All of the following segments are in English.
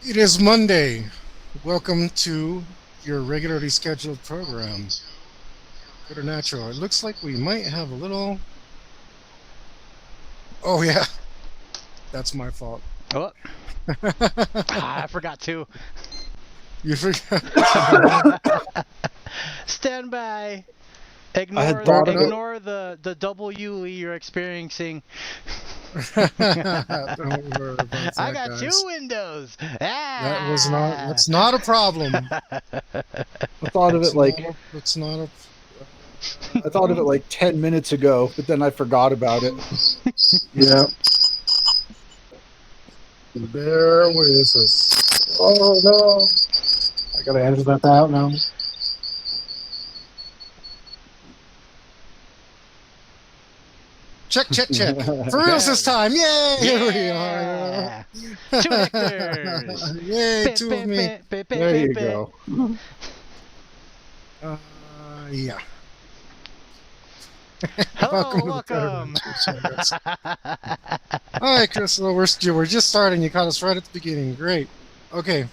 It is Monday. Welcome to your regularly scheduled program, Preternatural. It looks like we might have a little. Oh, yeah, that's my fault. Oh, I forgot to. You forgot. Stand by. I had Ignore thought of it. ignore the W you're experiencing. Don't worry about I that, got two guys. windows. That was not. Ah. That's not a problem. I thought of it like That's not a. I thought of it like 10 minutes ago, but then I forgot about it. Yeah. Bear with us. Oh no! I gotta edit that out now. Check, check, check. For reals this time. Yay! Here we are. Yeah. 2 hectares. Yay, Bip, two of bip, me. bip, bip, bip, There bip, you bip. go. Yeah. Welcome Hello, to the welcome. Preternatural Show, guys. All right, Chris. So we're just starting. You caught us right at the beginning. Great. Okay.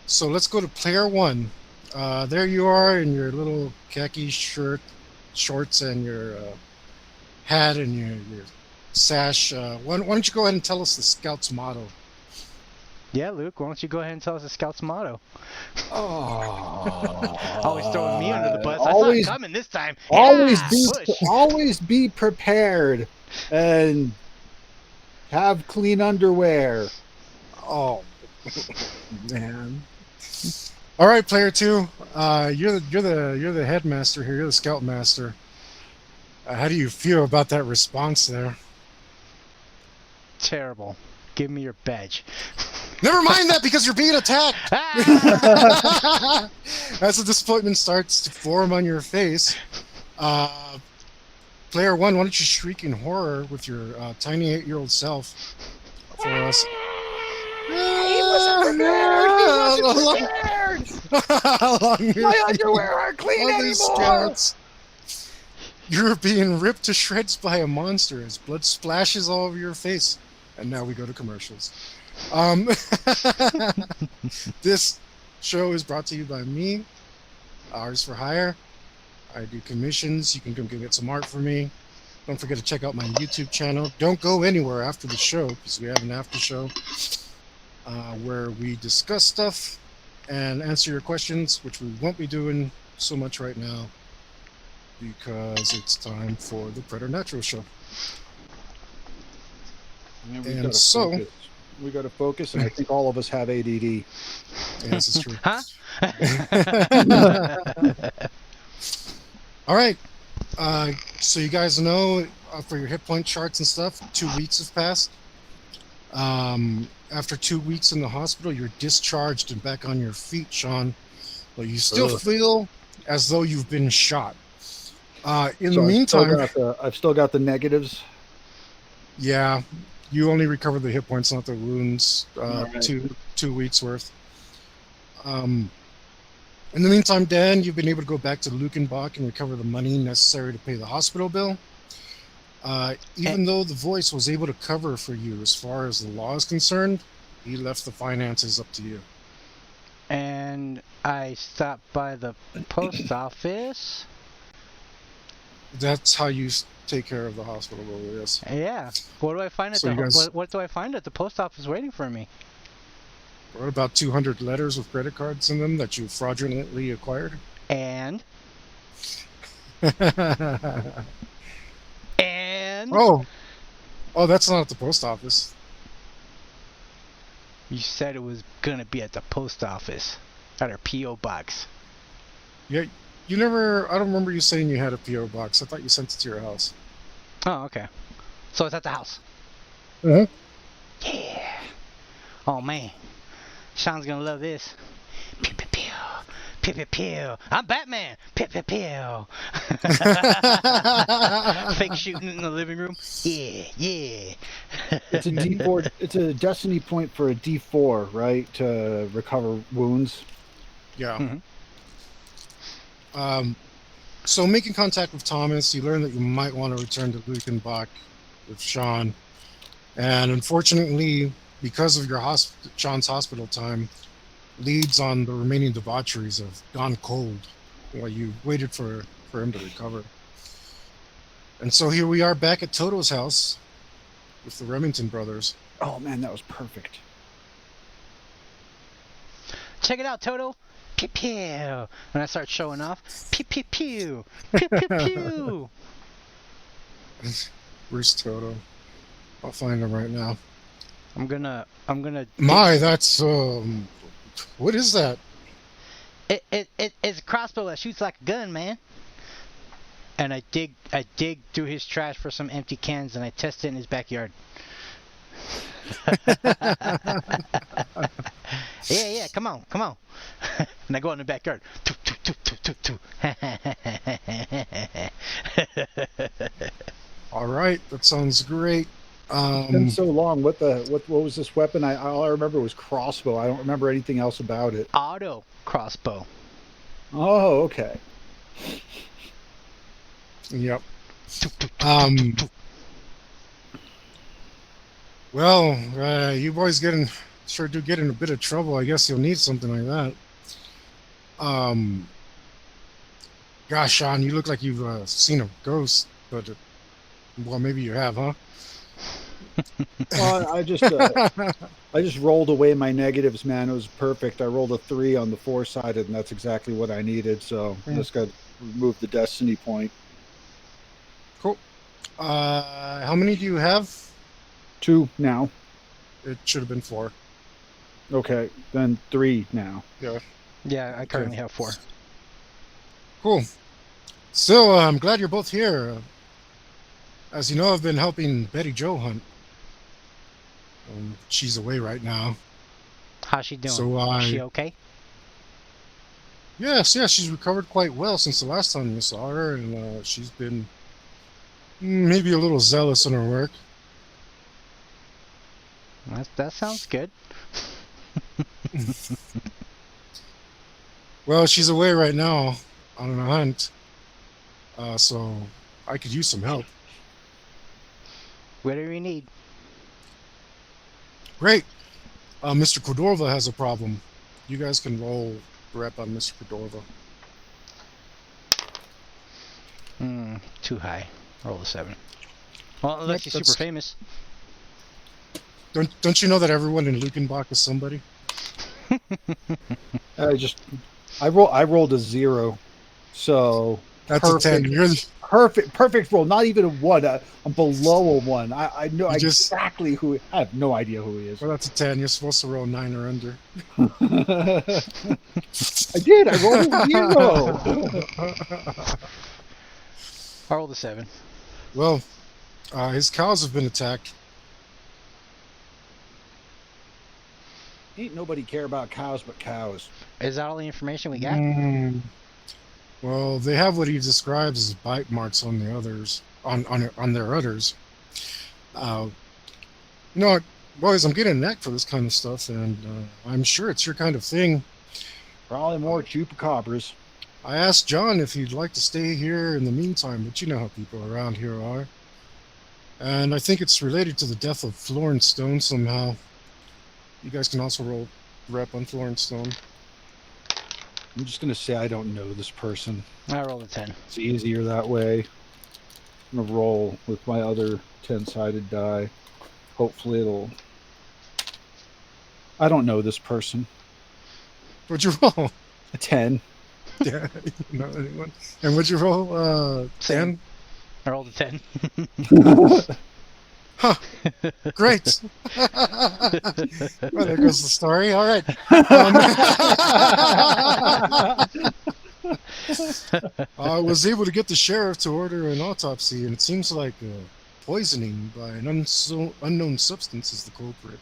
So let's go to player one. There you are in your little khaki shorts, and your hat and your sash. Why don't you go ahead and tell us the Scout's motto? Yeah, Luke, why don't you go ahead and tell us the Scout's motto? Oh, Always throwing me under the bus. I saw it always, coming this time. always Yeah, be, push. always be prepared and have clean underwear. Oh, man. All right, player two. You're the headmaster here. You're the scout master. How do you feel about that response there? Terrible. Give me your badge. Never mind that because you're being attacked. Ah! As the disappointment starts to form on your face, uh, player one, why don't you shriek in horror with your tiny 8-year-old self for us? He wasn't prepared. He wasn't prepared. Along My underwear aren't clean other anymore. scouts. You're being ripped to shreds by a monster as blood splashes all over your face. And now we go to commercials. This show is brought to you by me, Ours for Hire. I do commissions. You can come get some art for me. Don't forget to check out my YouTube channel. Don't go anywhere after the show because we have an after show where we discuss stuff and answer your questions, which we won't be doing so much right now because it's time for the Preternatural show. Yeah, And so, we got to focus, and I think all of us have ADD. yes, it's true. Huh? All right. So you guys know for your hit point charts and stuff, 2 weeks have passed. After 2 weeks in the hospital, you're discharged and back on your feet, Sean. But you still Ugh. feel as though you've been shot. In So the meantime, I've still got the negatives. yeah, you only recover the hit points, not the wounds. Alright. 2 weeks worth. In the meantime, Dan, you've been able to go back to Luckenbach and recover the money necessary to pay the hospital bill. Even though the voice was able to cover for you as far as the law is concerned, he left the finances up to you. And I stopped by the post office. That's how you take care of the hospital bill, yes. Yeah. What do I find at So the you guys- what do I find at the post office waiting for me? What about 200 letters with credit cards in them that you fraudulently acquired? And Oh, that's not at the post office. you said it was gonna be at the post office, at our PO box. Yeah, you never. I don't remember you saying you had a PO box. I thought you sent it to your house. Oh, okay. So it's at the house. Mhm. Yeah. Oh man, Sean's gonna love this. Pew pew pew, pew pew pew. I'm Batman. Pew pew pew. Fake shooting in the living room. Yeah, yeah. It's a D4. It's a destiny point for a D4, right? To recover wounds. Yeah. Mhm. So making contact with Thomas, you learn that you might want to return to Luckenbach with Sean. And unfortunately, because of your John's hospital time, leads on the remaining debaucheries have gone cold while you waited for him to recover. And so here we are back at Toto's house with the Remington brothers. Oh man, that was perfect. Check it out, Toto. Pew pew. When I start showing off, pew pew pew, pew pew pew. Where's Toto? I'll find him right now. I'm gonna. My, that's what is that? It's a crossbow that shoots like a gun, man. And I dig through his trash for some empty cans, and I test it in his backyard. Yeah, come on. And I go in the backyard. All right, that sounds great. It's been so long. What was this weapon? All I remember was crossbow. I don't remember anything else about it. Auto crossbow. Oh, okay. Yep. Well, you boys sure do get in a bit of trouble. I guess you'll need something like that. Gosh, Sean, you look like you've seen a ghost, but well, maybe you have, huh? Well, I just rolled away my negatives, man. It was perfect. I rolled a 3 on the 4-sided, and that's exactly what I needed. So I just got to remove the destiny point. Cool. How many do you have? 2 now. It should have been 4. Okay, then 3 now. Yeah, I currently have 4. Cool. So I'm glad you're both here. As you know, I've been helping Betty Jo hunt. She's away right now. How's she doing? So Is she okay? Yes, she's recovered quite well since the last time you saw her, and she's been maybe a little zealous in her work. That sounds good. Well, she's away right now on a hunt, so I could use some help. Whatever you need. Great. Mr. Cordova has a problem. You guys can roll rep on Mr. Cordova. Too high. Roll a 7. Well, unless you're super famous. Don't you know that everyone in Luckenbach is somebody? I rolled a 0, so that's perfect. A 10. Perfect roll. Not even a 1. I'm below a 1. I know exactly who. I have no idea who he is. Well, that's a 10. You're supposed to roll 9 or under. I did. I rolled a 0. I rolled a 7. Well, his cows have been attacked. Ain't nobody care about cows but cows. Is that all the information we got? Well, they have what he describes as bite marks on the others, on their udders. You know what, boys, I'm getting a knack for this kind of stuff, and I'm sure it's your kind of thing. Probably more chupacabras. I asked John if he'd like to stay here in the meantime, but you know how people around here are. And I think it's related to the death of Florence Stone somehow. You guys can also roll rep on Florence Stone. I'm just going to say I don't know this person. I rolled a 10. It's easier that way. I'm going to roll with my other 10-sided die. Hopefully it'll... I don't know this person. What'd you roll? A 10. Yeah, you know anyone? And what'd you roll? 10? I rolled a 10. Huh. Great. Well, there goes the story. All right. I was able to get the sheriff to order an autopsy, and it seems like poisoning by an unknown substance is the culprit.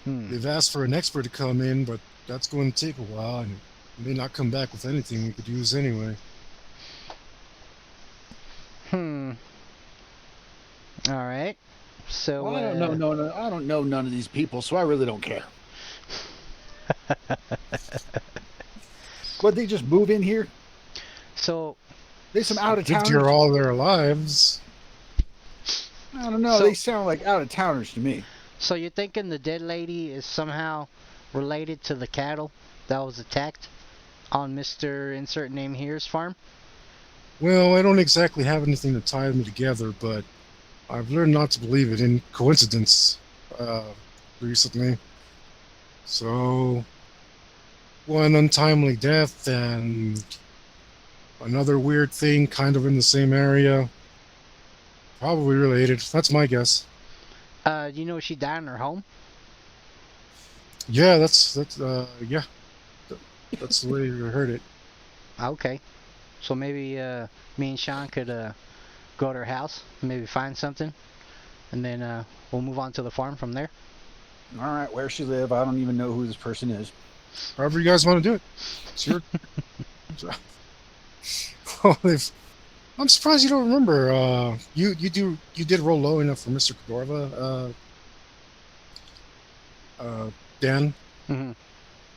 They've asked for an expert to come in, but that's going to take a while, and it may not come back with anything we could use anyway. All right. So well, I don't know. No, I don't know none of these people, so I really don't care. What, they just move in here? So they some out of towners. Lived here all their lives. I don't know. They sound like out of towners to me. So you're thinking the dead lady is somehow related to the cattle that was attacked on Mr. Insert Name Here's farm? Well, I don't exactly have anything to tie them together, but I've learned not to believe it in coincidence recently. So, one untimely death and another weird thing kind of in the same area. Probably related. That's my guess. You know she died in her home? Yeah, that's yeah. That's the way I heard it. Okay. So maybe me and Sean could go to her house, maybe find something, and then we'll move on to the farm from there. All right, where she live? I don't even know who this person is. However you guys want to do it. It's your. Oh, I'm surprised you don't remember. You did roll low enough for Mr. Cordova, Dan. Mm-hmm.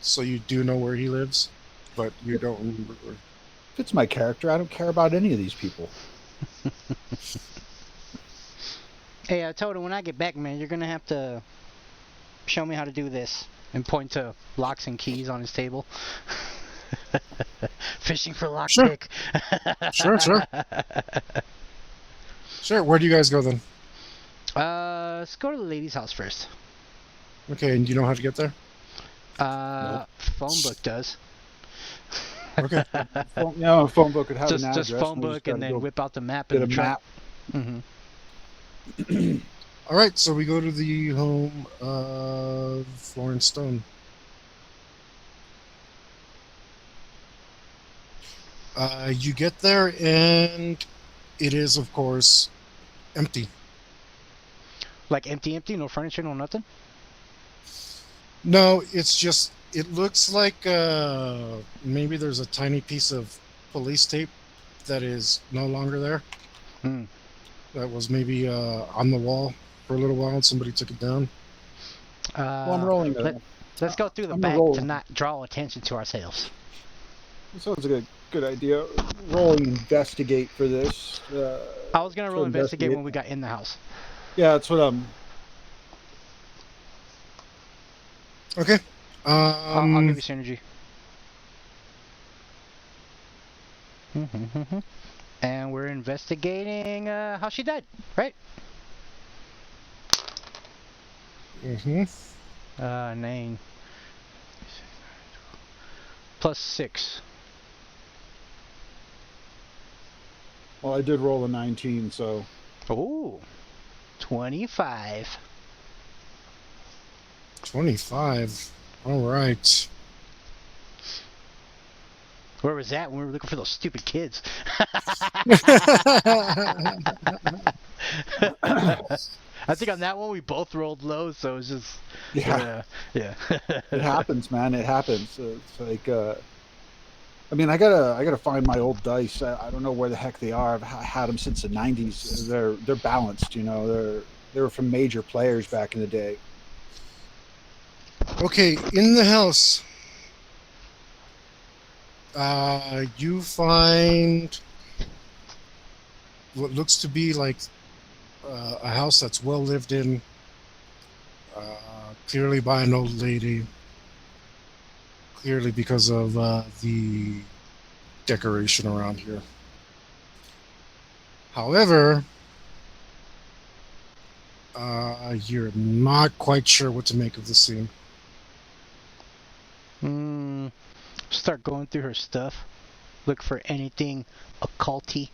So you do know where he lives, but you don't remember where. Fits my character. I don't care about any of these people. Hey, I told her when I get back, man, you're gonna have to show me how to do this and point to locks and keys on his table. Fishing for lockpick. Sure. Sure. Where do you guys go then? Let's go to the lady's house first. Okay, and you know how to get there? Phone book does. Okay. A phone book could have just an address. phone we book gotta and then go whip out the map get and a the map. trap. Mm-hmm. All right, so we go to the home of Florence Stone. You get there, and it is, of course, empty. Like empty, no furniture, no nothing. No, it's just, it looks like maybe there's a tiny piece of police tape that is no longer there. Hmm. That was maybe on the wall for a little while, and somebody took it down. Well, I'm rolling. Let's go through the I'm back gonna roll. to not draw attention to ourselves. Sounds like a good idea. Rolling investigate for this. I was gonna to roll investigate when we got in the house. Yeah, that's what I'm. Okay. I'll give you synergy. And we're investigating how she died, right? Name. +6. Well, I did roll a 19, so. Ooh. 25. 25. All right. Where was that when we were looking for those stupid kids? I think on that one we both rolled low, so it's just yeah. It happens, man. It happens. It's like I mean, I gotta find my old dice. I don't know where the heck they are. I've had them since the '90s. They're balanced, you know. They were from major players back in the day. Okay, in the house, you find what looks to be like a house that's well lived in, clearly by an old lady, clearly because of the decoration around here. However, you're not quite sure what to make of the scene. Start going through her stuff. Look for anything occulty.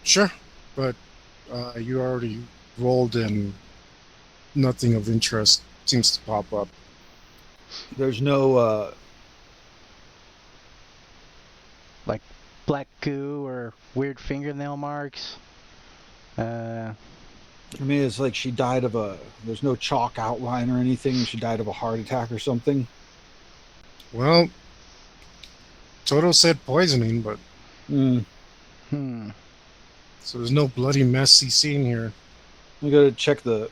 Sure, but you already rolled and nothing of interest seems to pop up. There's no like black goo or weird fingernail marks. I mean, it's like she died of there's no chalk outline or anything. She died of a heart attack or something. Well, Toto said poisoning, but so there's no bloody messy scene here. We gotta check the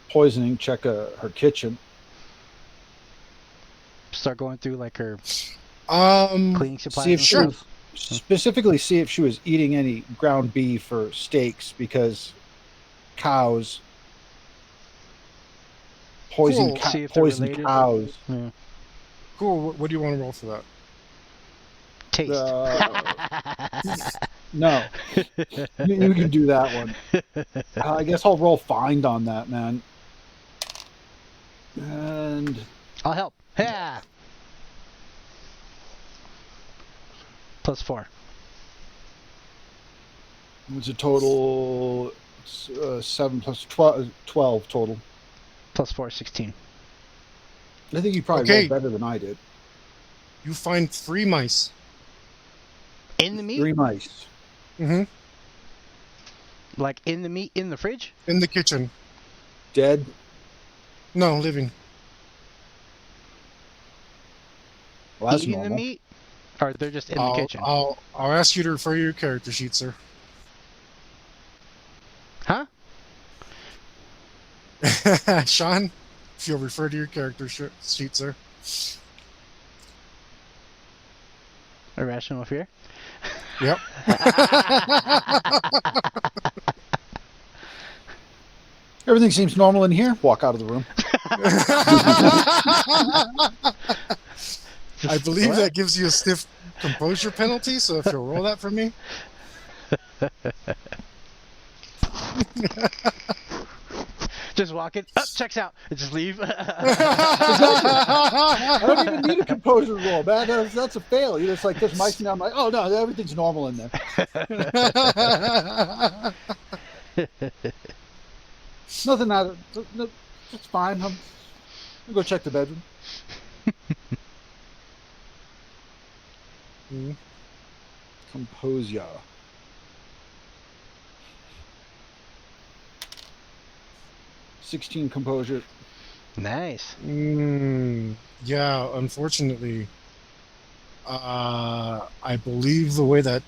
poisoning. Check her kitchen. Start going through like her cleaning supplies. See if and she stuff. specifically see if she was eating any ground beef or steaks, because cows. Poison, Cool. See if they're poison related. cows. Yeah. Cool. What do you want to roll for that? Taste. No, you can do that one. I guess I'll roll find on that, man. And I'll help. Yeah. +4. it's a total 7 plus 12 total. +4, 16. I think you probably Okay. rolled better than I did. You find 3 mice. In the meat? 3 mice. Mm-hmm. Like in the meat in the fridge? In the kitchen. Dead. No, living. Well, that's Eating the normal. meat? Or they're just in the kitchen? I'll ask you to refer to your character sheet, sir. Huh? Sean, if you'll refer to your character sheet, sir. Irrational fear? Yep. Everything seems normal in here. Walk out of the room. I believe What? that gives you a stiff composure penalty, so if you'll roll that for me. Just walk in. Oh, checks out. And just leave. I don't even need a composure roll, man. That's a fail. You're just like, there's mice now. I'm like, oh, no, everything's normal in there. Nothing out of no, it's fine. I'll go check the bedroom. Compose ya. $16 composure. Nice. Yeah, unfortunately, I believe the way that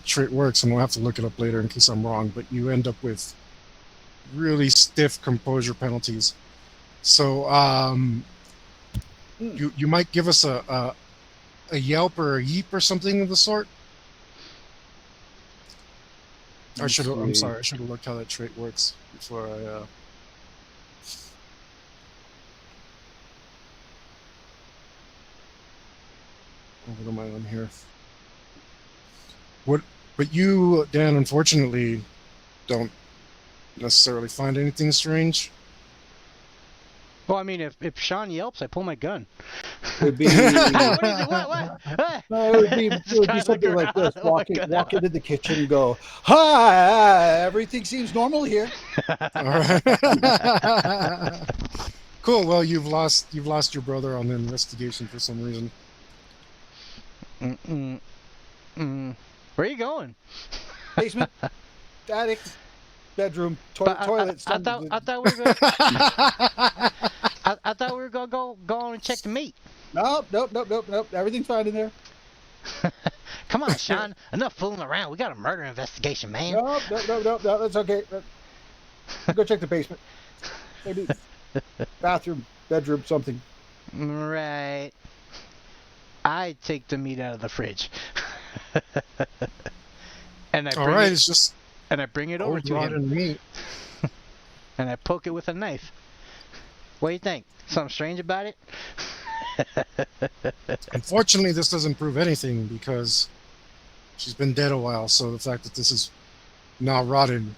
trait works, and we'll have to look it up later in case I'm wrong, but you end up with really stiff composure penalties. So you might give us a yelp or a yeep or something of the sort. I'm sorry, I should have looked how that trait works before I what am I on here? But you, Dan, unfortunately don't necessarily find anything strange. Well, I mean, if Sean yelps, I pull my gun. It would be, What is it? What? no, it would be trying to something look like this. around. Oh my God. Walk into the kitchen and go, hi, everything seems normal here. All right. Cool. Well, you've lost your brother on the investigation for some reason. Where are you going? Basement, attic, bedroom, toilet. I thought we were gonna, I thought we were gonna go on and check the meat. Nope. Everything's fine in there. Come on, Sean. Enough fooling around. We got a murder investigation, man. Nope. That's okay. Go check the basement. Maybe bathroom, bedroom, something. Right. I take the meat out of the fridge. And I bring it, it's just and I bring it over to him. rotten meat. And I poke it with a knife. What do you think? Something strange about it? Unfortunately, this doesn't prove anything because she's been dead a while. So the fact that this is now rotten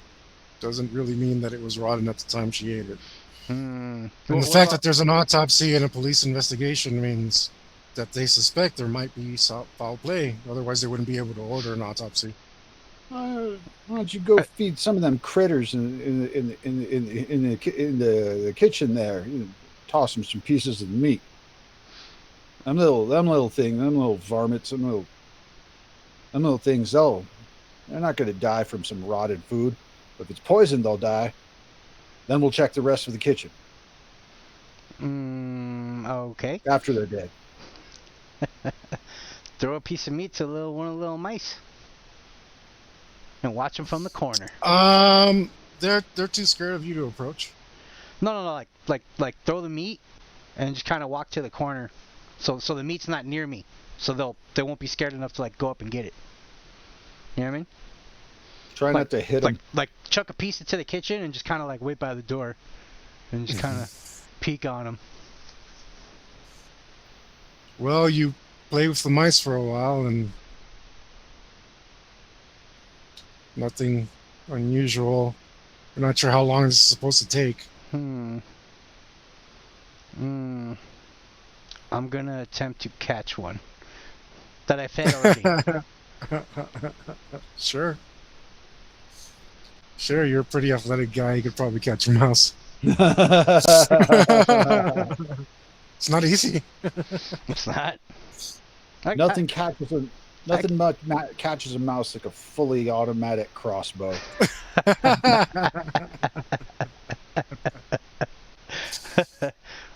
doesn't really mean that it was rotten at the time she ate it. And the fact that there's an autopsy and a police investigation means that they suspect there might be foul play. Otherwise, they wouldn't be able to order an autopsy. Why don't you go feed some of them critters in the kitchen there? You know, toss them some pieces of meat. Them little varmints, them little things. They're not going to die from some rotted food. But if it's poisoned, they'll die. Then we'll check the rest of the kitchen. Okay. After they're dead. Throw a piece of meat to one of the little mice. And watch them from the corner. They're too scared of you to approach. No. Like throw the meat and just kind of walk to the corner, so the meat's not near me, so they won't be scared enough to like go up and get it. You know what I mean? Try not to hit him. Like chuck a piece into the kitchen and just kind of like wait by the door, and just kind of peek on him. Well, you play with the mice for a while and nothing unusual. I'm not sure how long this is supposed to take. I'm gonna attempt to catch one that I fed already. Sure. Sure, you're a pretty athletic guy. You could probably catch a mouse. It's not easy. It's not. Nothing catches a mouse like a fully automatic crossbow.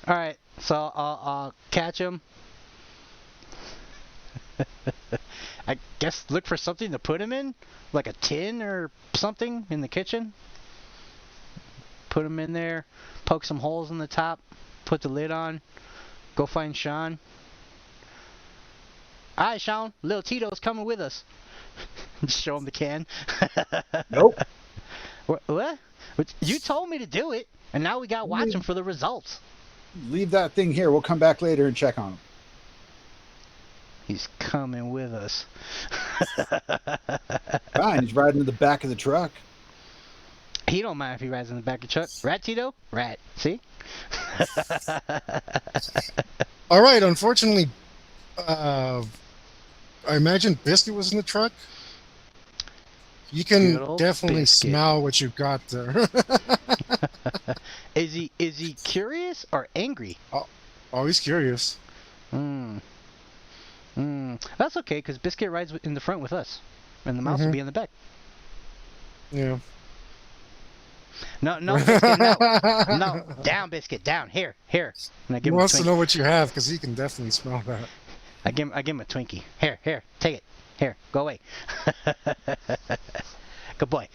All right, so I'll catch him. I guess look for something to put him in, like a tin or something in the kitchen. Put him in there, poke some holes in the top, put the lid on, go find Sean. All right, Sean, little Tito's coming with us. Just show him the can. Nope. What? You told me to do it, and now we gotta watch him for the results. Leave that thing here. We'll come back later and check on him. He's coming with us. Fine, he's riding in the back of the truck. He don't mind if he rides in the back of the truck. Rat, Tito? Rat. See? All right, unfortunately, I imagine Biscuit was in the truck. You can Good old definitely Biscuit. smell what you've got there. Is he curious or angry? Always curious. That's okay, because Biscuit rides in the front with us, and the mouse will be in the back. Yeah. No, Biscuit, no. No, down, Biscuit, down. Here. And I He give him a wants to Twinkie. know what you have because he can definitely smell that. I give him a Twinkie. Here, take it. Here, go away. Good boy.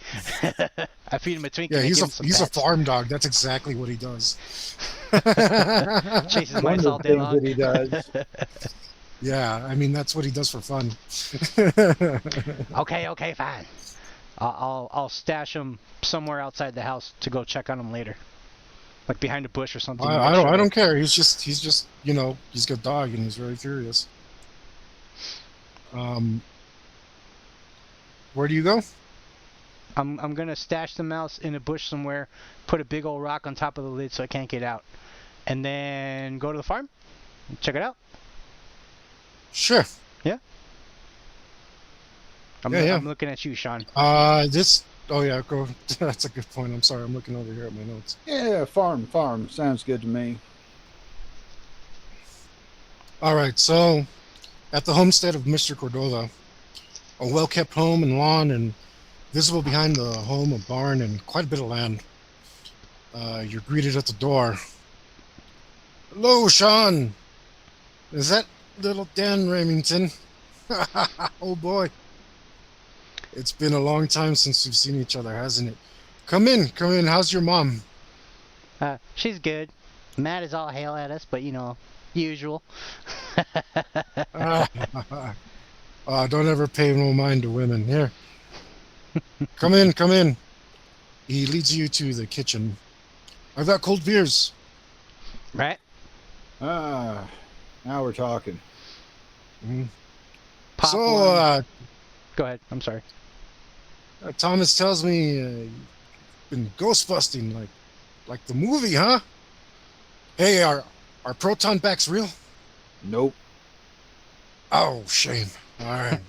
I feed him a Twinkie. Yeah, and I he's give him some a pats. farm dog. That's exactly what he does. Chases One mice of all the day things long. that he does. Yeah, I mean that's what he does for fun. Okay, fine. I'll stash him somewhere outside the house to go check on him later, like behind a bush or something. I don't care. He's just he's got a dog and he's very curious. Where do you go? I'm gonna stash the mouse in a bush somewhere, put a big old rock on top of the lid so it can't get out, and then go to the farm, check it out. Sure. Yeah. Yeah. I'm looking at you, Sean. Oh yeah, go. That's a good point. I'm sorry. I'm looking over here at my notes. Yeah, farm. Sounds good to me. All right. So, at the homestead of Mr. Cordova, a well-kept home and lawn, and visible behind the home a barn and quite a bit of land. You're greeted at the door. Hello, Sean. Is that little Dan Remington? Oh boy. It's been a long time since we've seen each other, hasn't it? Come in. How's your mom? She's good. Mad as all hell at us, but usual. Don't ever pay no mind to women. Here. Come in. He leads you to the kitchen. I've got cold beers. Right? Now we're talking. Popcorn. Go ahead. I'm sorry. Thomas tells me you've been ghost busting like the movie, huh? Hey, are proton backs real? Nope. Oh, shame. All right.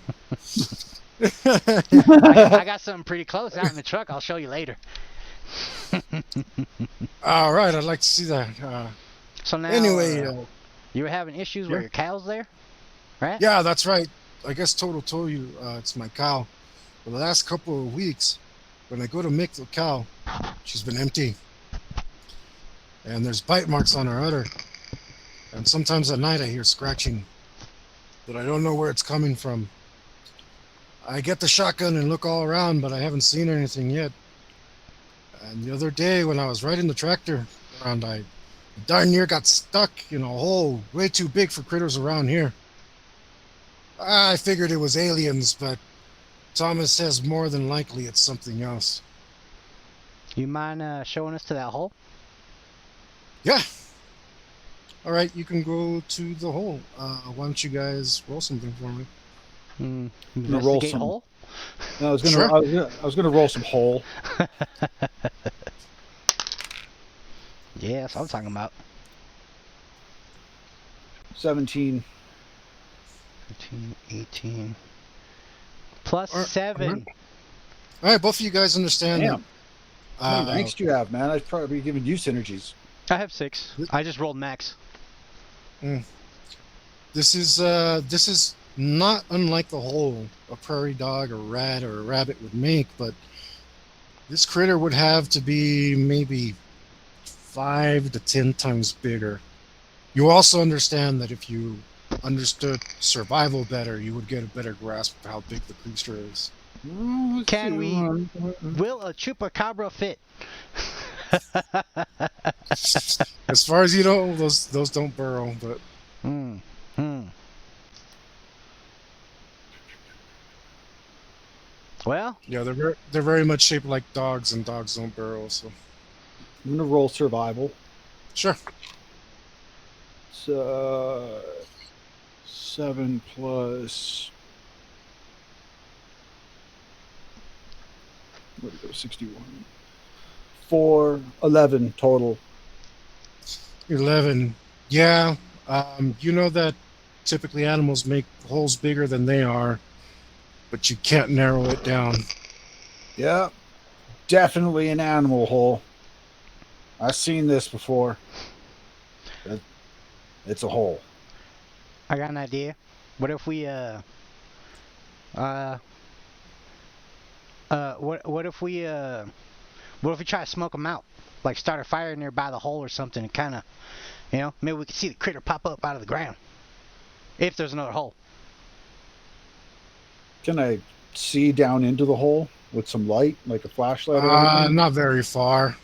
I got something pretty close out in the truck. I'll show you later. All right, I'd like to see that. So now, Anyway, you were having issues where your cow's there, right? yeah, that's right. I guess Toto told you it's my cow. For the last couple of weeks, when I go to milk the cow, she's been empty. And there's bite marks on her udder. And sometimes at night I hear scratching, but I don't know where it's coming from. I get the shotgun and look all around, but I haven't seen anything yet. And the other day when I was riding the tractor around, I darn near got stuck in a hole way too big for critters around here. I figured it was aliens, but Thomas says more than likely it's something else. You mind showing us to that hole? Yeah. All right, you can go to the hole. Why don't you guys roll something for me? I'm gonna roll Investigate some. hole? No, I was gonna. Sure. I was gonna roll some hole. Yeah, that's what I'm talking about. 17. 15, 18. Plus All right. 7. All right, both of you guys understand that. Damn. How many ranks do you have, man? I've probably given you synergies. I have 6. I just rolled max. This is not unlike the hole a prairie dog, a rat, or a rabbit would make, but this critter would have to be maybe 5 to 10 times bigger. You also understand that if you understood survival better, you would get a better grasp of how big the creature is. Can we... Will a chupacabra fit? As far as you know, those don't burrow, but Well, yeah, they're very much shaped like dogs, and dogs don't burrow. So I'm gonna roll survival. sure. So 7 plus. Where'd it go? 61. 4, 11 total. 11. Yeah. You know that typically animals make holes bigger than they are, but you can't narrow it down. Yeah, definitely an animal hole. I've seen this before. It's a hole. I got an idea. What if we what if we try to smoke them out? Like start a fire nearby the hole or something and kind of, maybe we could see the critter pop up out of the ground. If there's another hole. Can I see down into the hole with some light, like a flashlight or anything? Not very far.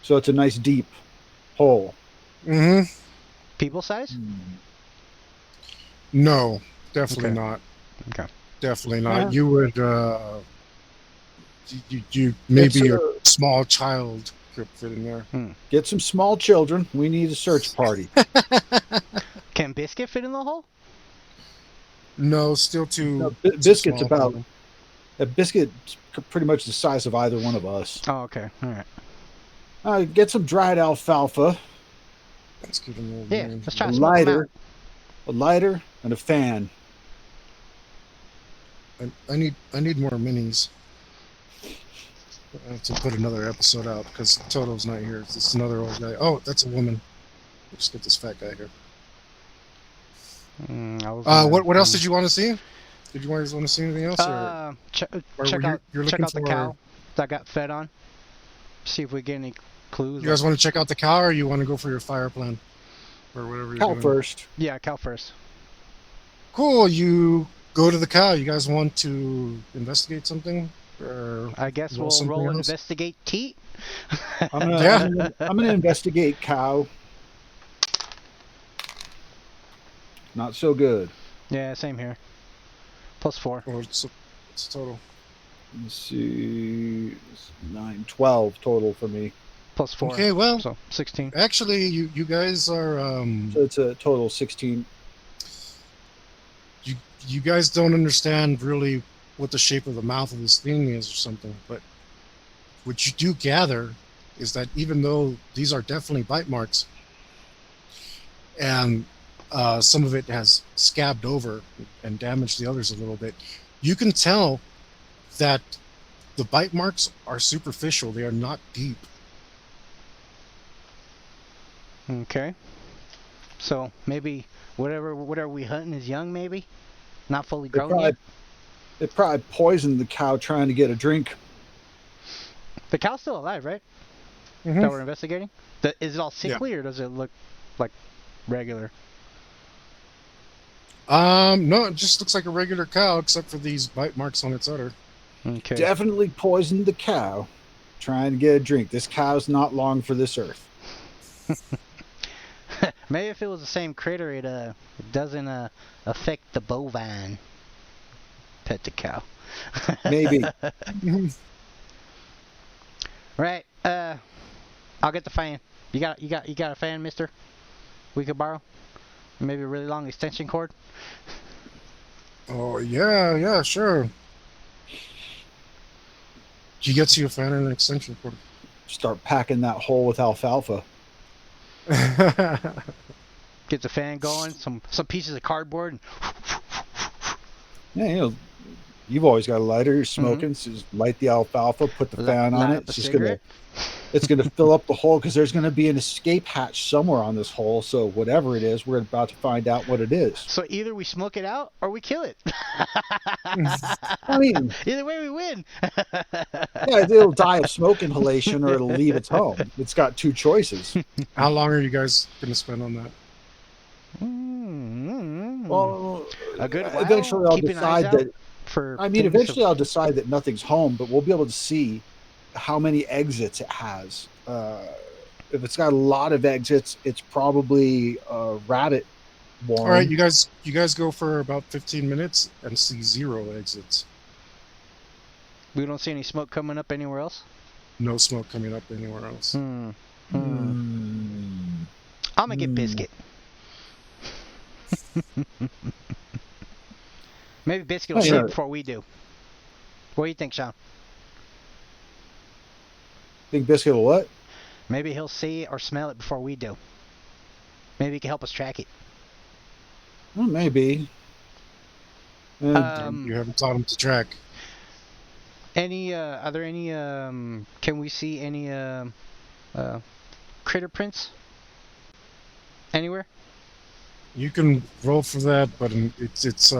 So it's a nice deep hole. Mm-hmm. People size? No, definitely Okay. not. Okay. Definitely not. Yeah. You would you maybe a It's, small child could fit in there. Get some small children. We need a search party. Can Biscuit fit in the hole? No, still too. No, too Biscuit's small about for them. a biscuit's pretty much the size of either one of us. Oh, okay. All right. Get some dried alfalfa, Let's give them a little Yeah, name. let's try a to smoke them lighter, out. a lighter, and a fan. I need more minis. I have to put another episode out because Toto's not here. It's another old guy. Oh, that's a woman. Let's get this fat guy here. What else did you want to see? Did you guys want to see anything else? Or check were out you're check looking out the for- cow that got fed on. See if we get any clues. you guys want to check out the cow, or you want to go for your fire plan, or whatever you're Cow doing? first. Yeah, cow first. Cool. You go to the cow. You guys want to investigate something? Or I guess roll we'll something roll else? investigate teat. Yeah. I'm gonna investigate cow. Not so good. Yeah, same here. +4. Or it's total. Let's see, 9, 12 total for me. +4. Okay. Well, So 16. actually, you guys are So it's a total 16. you guys don't understand really what the shape of the mouth of this thing is or something, but what you do gather is that even though these are definitely bite marks, and some of it has scabbed over and damaged the others a little bit, you can tell that the bite marks are superficial. They are not deep. Okay. So maybe whatever we hunting is young, maybe not fully grown yet. They probably poisoned the cow trying to get a drink. The cow's still alive, right? Mhm. That we're investigating. Is it all sickly or does it look like regular? No, it just looks like a regular cow except for these bite marks on its udder. Okay. Definitely poisoned the cow trying to get a drink. This cow's not long for this earth. Maybe if it was the same critter, it doesn't affect the bovine. Pet the cow. Maybe. Right. I'll get the fan. You got a fan, Mister? We could borrow. Maybe a really long extension cord. Oh yeah, sure. He gets you a fan and an extension cord. Start packing that hole with alfalfa. Get the fan going. Some pieces of cardboard. And Yeah, you've always got a lighter. You're smoking, so just light the alfalfa, put the fan on light it. up a It's just cigarette. it's gonna fill up the hole because there's gonna be an escape hatch somewhere on this hole. So whatever it is, we're about to find out what it is. So either we smoke it out or we kill it. I mean, Either way, we win. yeah, it'll die of smoke inhalation or it'll leave its home. It's got two choices. How long are you guys gonna spend on that? Well, A good while. eventually I'll Keeping eyes decide out that. for I mean, things eventually I'll decide that nothing's home, but we'll be able to see how many exits it has. If it's got a lot of exits, it's probably a rabbit warren. All right, you guys go for about 15 minutes and see 0 exits. we don't see any smoke coming up anywhere else. No smoke coming up anywhere else. Hmm. Hmm. I'm gonna get Biscuit. Maybe Biscuit will see it before we do. What do you think, Sean? Think Biscuit will what? Maybe he'll see it or smell it before we do. Maybe he can help us track it. Well, maybe. You haven't taught him to track. Are there any, can we see any, critter prints? Anywhere? You can roll for that, but it's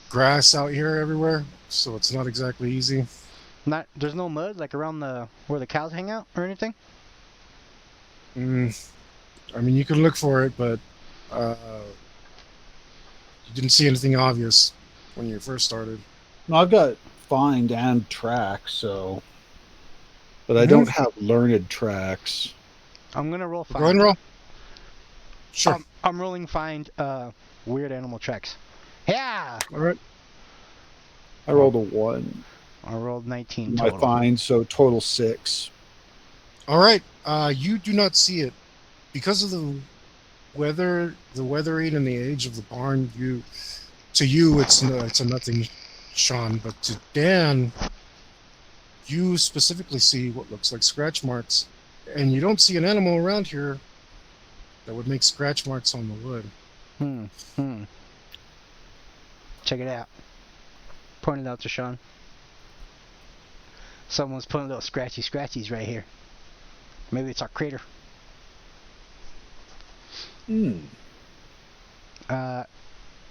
grass out here everywhere, so it's not exactly easy. There's no mud, like around where the cows hang out or anything? I mean, you can look for it, but you didn't see anything obvious when you first started. No, I've got find and track, so. But I don't have learned tracks. I'm gonna roll find. Go ahead and roll. Sure. I'm rolling find weird animal tracks. Yeah! All right. I rolled a 1. I rolled 19 My total. find, so total 6. All right. You do not see it because of the weathering, and the age of the barn. To you, it's a nothing, Sean. But to Dan, you specifically see what looks like scratch marks, and you don't see an animal around here that would make scratch marks on the wood. Check it out. Point it out to Sean. Someone's putting little scratchies right here. Maybe it's our crater.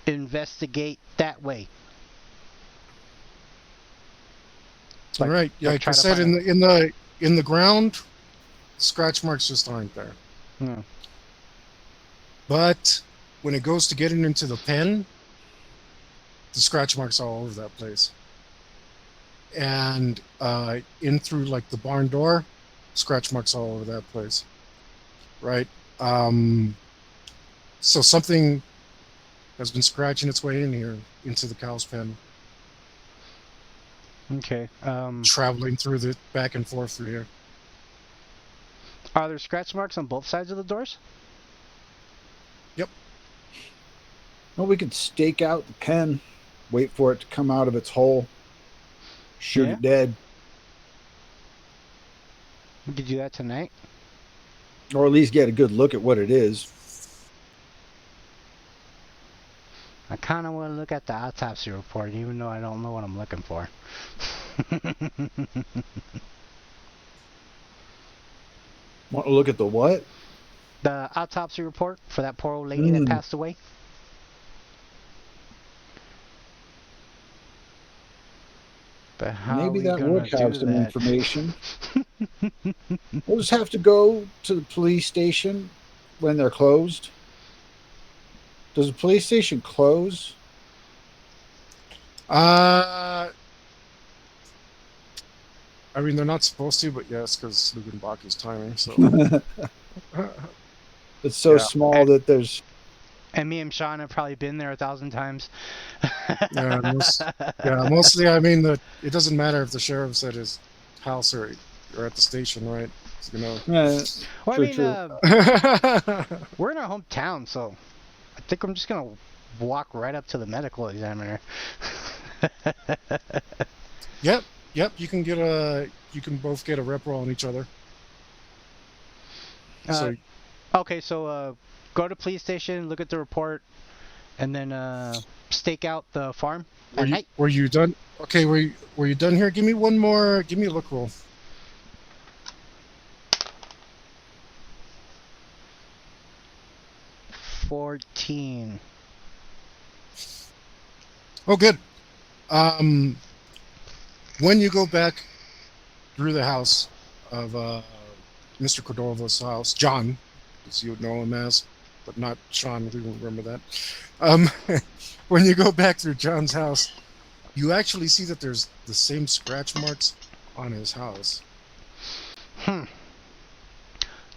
Investigate that way. All right. Yeah, like I said, in the ground, scratch marks just aren't there. No. But when it goes to getting into the pen, the scratch marks are all over that place. And in through like the barn door, scratch marks all over that place. Right? So something has been scratching its way in here into the cow's pen. Okay. Traveling through the back and forth through here. Are there scratch marks on both sides of the doors? Yep. Well, we could stake out the pen, wait for it to come out of its hole, shoot it dead. We could do that tonight. Or at least get a good look at what it is. I kind of want to look at the autopsy report, even though I don't know what I'm looking for. Want to look at the what? The autopsy report for that poor old lady that passed away. But how maybe that would have some that? information. We'll just have to go to the police station when they're closed. Does the police station close? I mean, they're not supposed to, but yes, because Luckenbach is timing. So It's so small that there's And me and Sean have probably been there 1,000 times. Yeah, mostly. I mean, it doesn't matter if the sheriff's at his house or at the station, right? You know. Yeah, Well, I true, mean, true. we're in our hometown, so I think I'm just gonna walk right up to the medical examiner. Yep, yep. You can both get a rep roll on each other. Uh, So okay, so go to police station, look at the report, and then stake out the farm at night. were you done? Okay, were you done here? Give me one more. Give me a look roll. 14. Oh, good. Um, when you go back through the house of Mr. Cordova's house, John, as you would know him as, but not Sean. We won't remember that. Um, when you go back through John's house, you actually see that there's the same scratch marks on his house.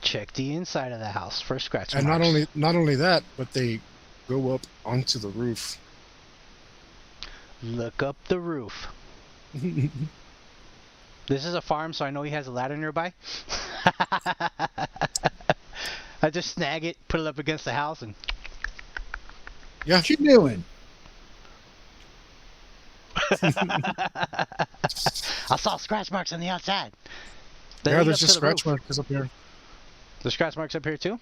Check the inside of the house for scratch And marks. not only that, but they go up onto the roof. Look up the roof. This is a farm, so I know he has a ladder nearby. I just snag it, put it up against the house, and Yeah. What you doing? I saw scratch marks on the outside. They Yeah, lead there's up to just the scratch roof. marks up here. The scratch marks up here too?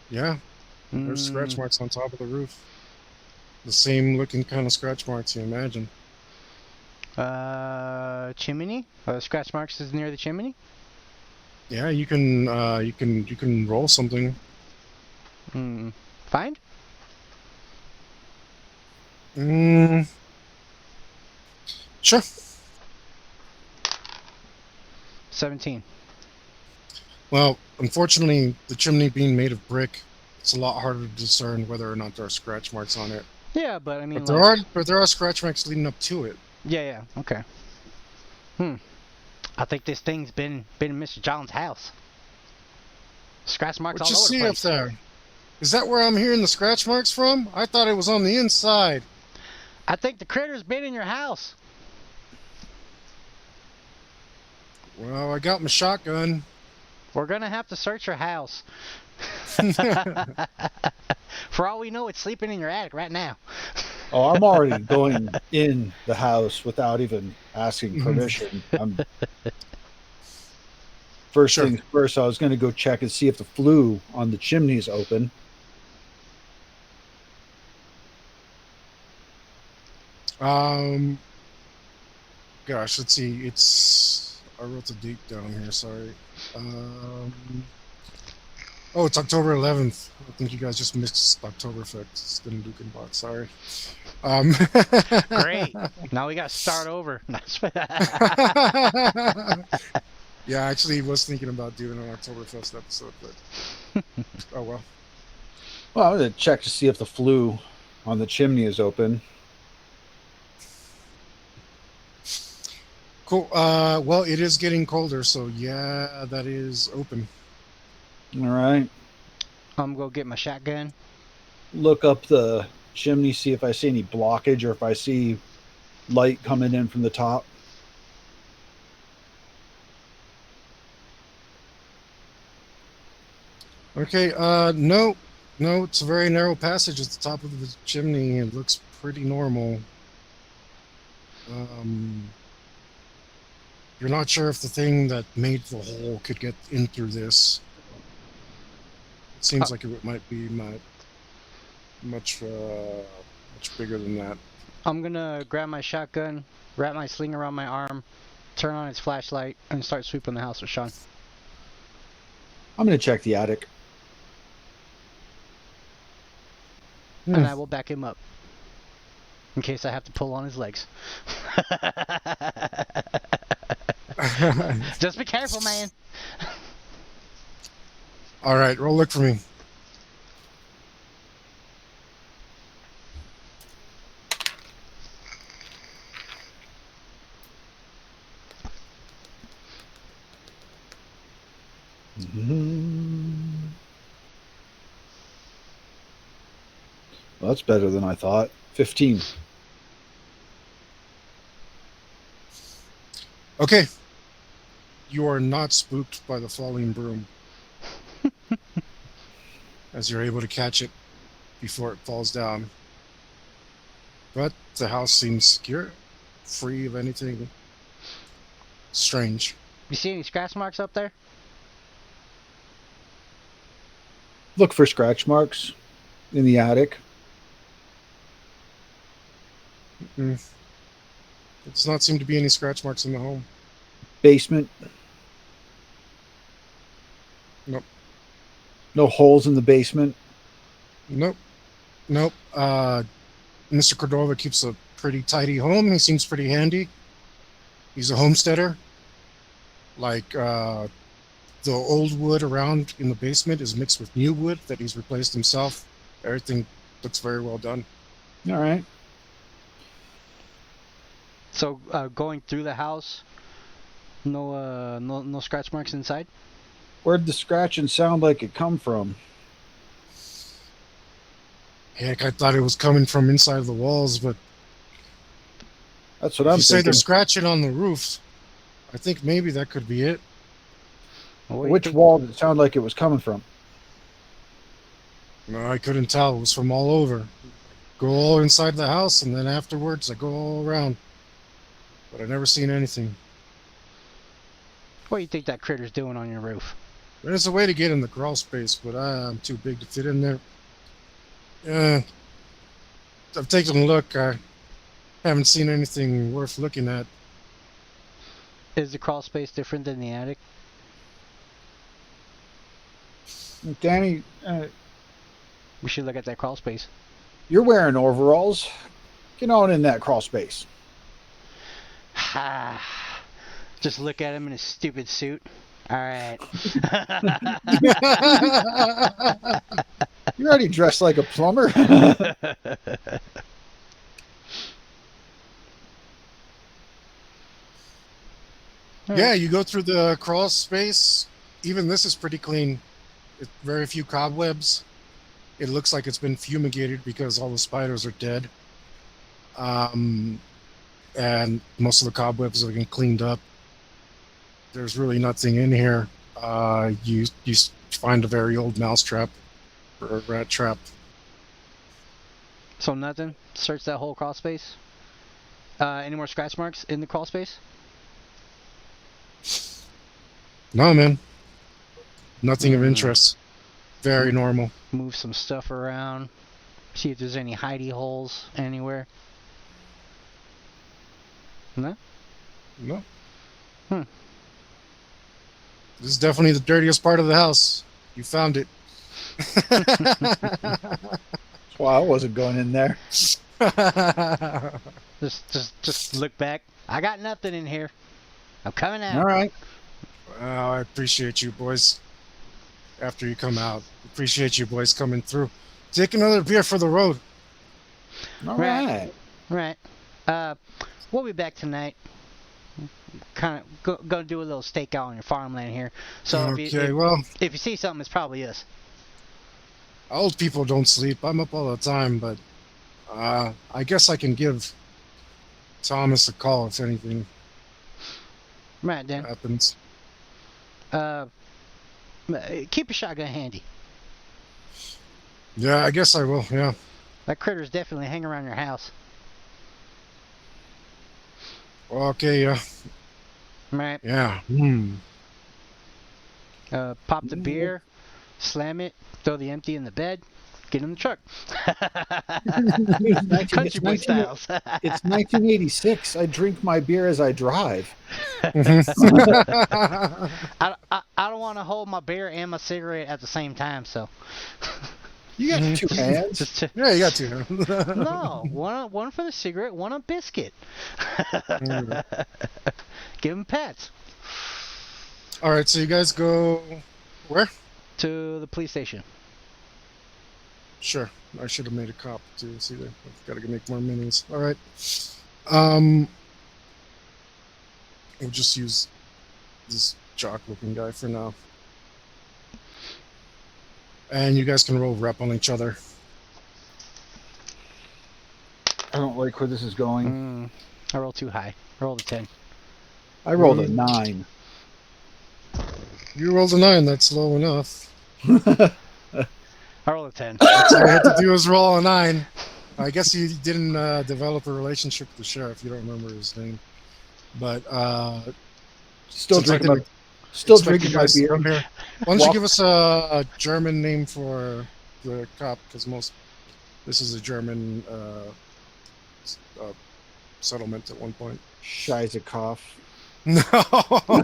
Yeah, there's scratch marks on top of the roof. The same looking kind of scratch marks you imagine. Chimney? Scratch marks is near the chimney? Yeah, you can roll something. Find? Sure. 17. Well, unfortunately, the chimney being made of brick, it's a lot harder to discern whether or not there are scratch marks on it. Yeah, but I mean, But there are scratch marks leading up to it. Yeah, okay. I think this thing's been in Mr. John's house. Scratch marks What all you over the see place. up there? Is that where I'm hearing the scratch marks from? I thought it was on the inside. I think the critter's been in your house. Well, I got my shotgun. We're gonna have to search your house. For all we know, it's sleeping in your attic right now. Oh, I'm already going in the house without even asking permission. First Sure. things first, I was going to go check and see if the flue on the chimney is open. Gosh, let's see. I wrote the date down here. Sorry. Oh, it's October 11th. I think you guys just missed Oktoberfest. It's been Luckenbach. Sorry. Great. Now we got to start over. Yeah, I actually was thinking about doing an Oktoberfest episode, but oh well. Well, I'm going to check to see if the flue on the chimney is open. Cool. Well, it is getting colder, so yeah, that is open. All right. I'm gonna go get my shotgun. Look up the chimney, see if I see any blockage or if I see light coming in from the top. Okay. No, it's a very narrow passage at the top of the chimney. It looks pretty normal. You're not sure if the thing that made the hole could get in through this. It seems like it might be much bigger than that. I'm gonna grab my shotgun, wrap my sling around my arm, turn on its flashlight, and start sweeping the house with Sean. I'm going to check the attic. And I will back him up. In case I have to pull on his legs. Just be careful, man. All right, roll look for me. Well, that's better than I thought. 15. Okay. You are not spooked by the falling broom, as you're able to catch it before it falls down. But the house seems secure, free of anything strange. You see any scratch marks up there? Look for scratch marks in the attic. Mm. There does not seem to be any scratch marks in the home. Basement. Nope. No holes in the basement. Nope. Nope. Mr. Cordova keeps a pretty tidy home. He seems pretty handy. He's a homesteader. Like, the old wood around in the basement is mixed with new wood that he's replaced himself. Everything looks very well done. All right. So going through the house, no scratch marks inside. Where'd the scratching sound like it come from? Heck, I thought it was coming from inside the walls, but That's what if I'm you say they're thinking. scratching on the roof, I think maybe that could be it. What do you Which think- wall did it sound like it was coming from? No, I couldn't tell. It was from all over. Go all inside the house, and then afterwards I go all around. But I never seen anything. What do you think that critter's doing on your roof? There's a way to get in the crawl space, but I'm too big to fit in there. Yeah, I've taken a look. I haven't seen anything worth looking at. Is the crawl space different than the attic? Danny, We should look at that crawl space. you're wearing overalls. Get on in that crawl space. Ha! Just look at him in his stupid suit. All right. You're already dressed like a plumber. Yeah, you go through the crawl space. Even this is pretty clean. Very few cobwebs. It looks like it's been fumigated because all the spiders are dead. And most of the cobwebs have been cleaned up. There's really nothing in here. You find a very old mouse trap or a rat trap. So nothing. Search that whole crawl space. Any more scratch marks in the crawl space? No, man. Nothing of Hmm. interest. Very normal. Move some stuff around. See if there's any hidey holes anywhere. No? No. Hmm. This is definitely the dirtiest part of the house. You found it. That's why I wasn't going in there. Just look back. I got nothing in here. I'm coming out. All right. Well, I appreciate you boys. After you come out, appreciate you boys coming through. Take another beer for the road. All Right. right. Right. We'll be back tonight. Kind of gonna do a little stakeout on your farmland here. So Okay, well, if you see something, it's probably us. old people don't sleep. I'm up all the time, but I guess I can give Thomas a call if anything Right then. happens. Keep your shotgun handy. Yeah, I guess I will. Yeah. That critter's definitely hanging around your house. Okay. Yeah. Right. Yeah. Pop the beer, slam it, throw the empty in the bed, get in the truck. Country boy styles. It's 1986. I drink my beer as I drive. I don't want to hold my beer and my cigarette at the same time, so. You got two hands. Just to, Yeah, you got to. no, one for the cigarette, one a biscuit. Give them pets. All right, so you guys go where? To the police station. Sure. I should have made a cop too. See there. I've got to make more minis. All right. We'll just use this jock-looking guy for now. And you guys can roll rep on each other. I don't like where this is going. I rolled too high. I rolled a 10. I rolled a 9. You rolled a 9. That's low enough. I rolled a 10. That's all you had to do was roll a 9. I guess you didn't develop a relationship with the sheriff. You don't remember his name. But Still since I drinking my, didn't still expect drinking you my guys to beer. come here, why don't you give us a German name for the cop? Because this is a German settlement at one point. Scheissekoff. No,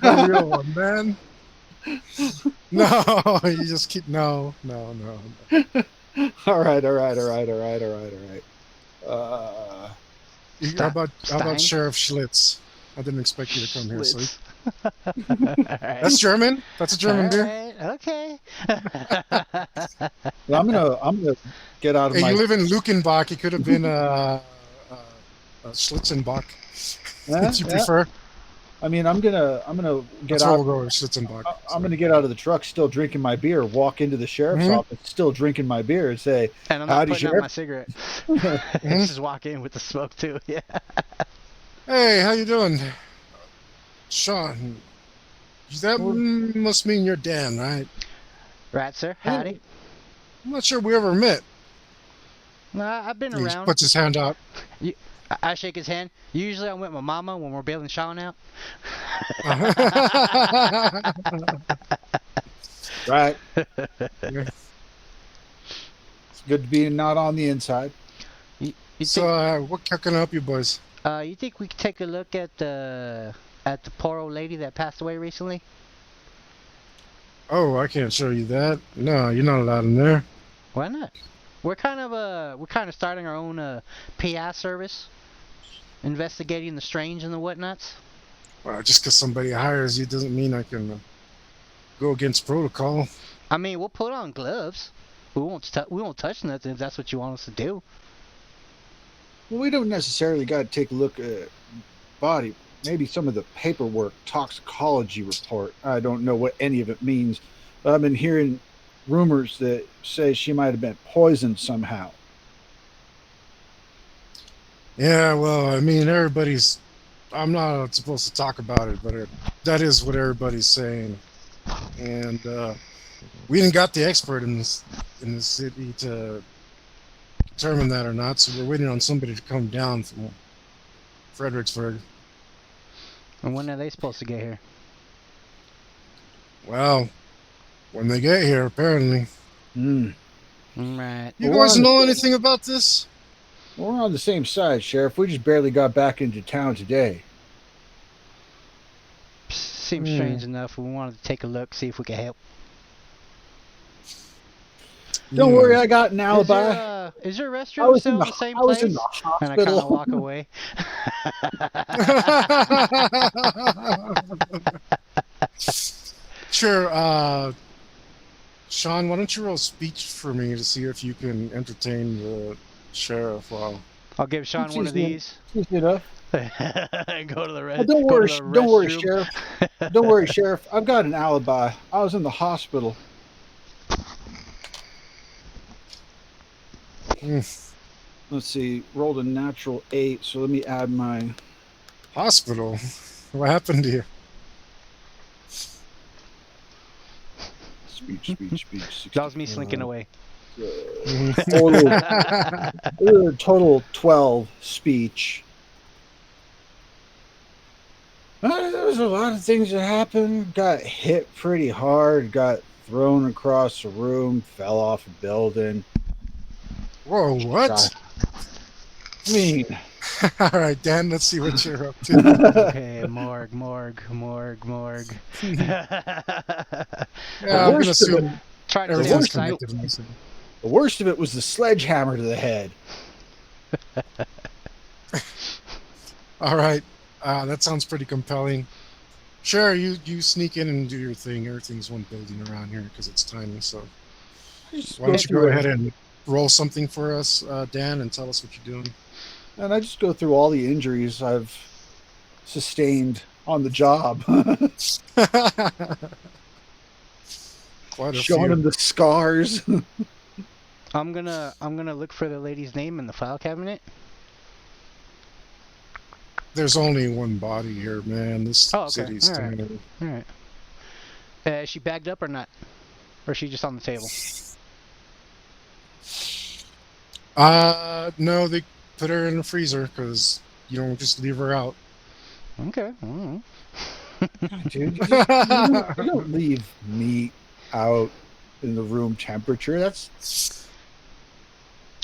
a real one, man. No, you just keep no. All right. How about Stein? Sheriff Schlitz? I didn't expect you to come here. So Schlitz. that's German. That's a German beer. Alright, okay. Well, I'm gonna get out of Hey, my. you live in Luckenbach. It could have been Schlitzenbach, if you prefer. I mean, I'm gonna get That's where out. we'll go with Schlitzenbach. I'm gonna get out of the truck, still drinking my beer. Walk into the sheriff's office, still drinking my beer, and say, And I'm not "Howdy, putting out sheriff." my cigarette. Mhm. Just walk in with the smoke too. Yeah. Hey, how you doing, Sean? That must mean you're Dan, right? Right, sir. Howdy. I'm not sure we ever met. Nah, I've been He around. puts his hand out. I shake his hand. Usually I'm with my mama when we're bailing Sean out. Right. It's good to be not on the inside. You So, how can I help you boys? you think we could take a look at the poor old lady that passed away recently? Oh, I can't show you that. No, you're not allowed in there. Why not? We're kind of starting our own PI service, investigating the strange and the whatnots. Well, just because somebody hires you doesn't mean I can go against protocol. I mean, we'll put on gloves. We won't touch nothing if that's what you want us to do. Well, we don't necessarily got to take a look at body. Maybe some of the paperwork, toxicology report. I don't know what any of it means, but I've been hearing rumors that say she might have been poisoned somehow. Yeah, well, I mean, I'm not supposed to talk about it, but that is what everybody's saying. And we didn't got the expert in the city to determine that or not, so we're waiting on somebody to come down from Fredericksburg. And when are they supposed to get here? Well, when they get here, apparently. Right. You guys know anything about this? We're on the same side, Sheriff. We just barely got back into town today. Seems strange enough. We wanted to take a look, see if we could help. Don't worry, I got an alibi. Is your restroom still in the same place? I was in the hospital. And I kind of walk away. Sure. Sean, why don't you roll speech for me to see if you can entertain the sheriff while... I'll give Sean one of these. Easy enough. Go to the Well, don't worry, Sheriff. Don't worry, Sheriff. I've got an alibi. I was in the hospital. Let's see. Rolled a natural 8, so let me add my... Hospital? What happened to you? Speech. That was me slinking away. Total 12 speech. There was a lot of things that happened. Got hit pretty hard. Got thrown across the room. Fell off a building. Whoa, what? God. I mean... All right, Dan, let's see what you're up to. Okay, morgue. Yeah, I'm going to assume Try to everyone's stay on connected. The worst of it was the sledgehammer to the head. All right, that sounds pretty compelling. Sure, you sneak in and do your thing. Everything's one building around here because it's tiny. So why don't you go ahead and roll something for us, Dan, and tell us what you're doing. And I just go through all the injuries I've sustained on the job. Showing him the scars. I'm gonna look for the lady's name in the file cabinet. There's only one body here, man. This Oh, okay. city's All right. tiny. All right. Is she bagged up or not? Or is she just on the table? No, they put her in the freezer because you don't just leave her out. Okay. Mm. Dude, you don't leave meat out in the room temperature. That's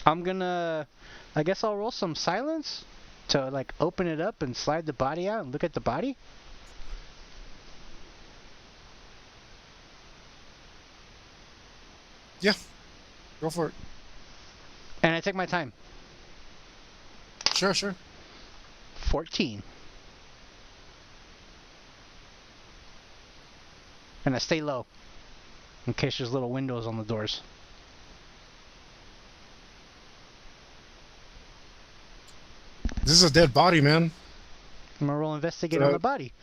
I'm gonna. I guess I'll roll some silence to like open it up and slide the body out and look at the body. Yeah, go for it. And I take my time. Sure, sure. 14. And I stay low in case there's little windows on the doors. This is a dead body, man. I'm gonna roll investigate on the body.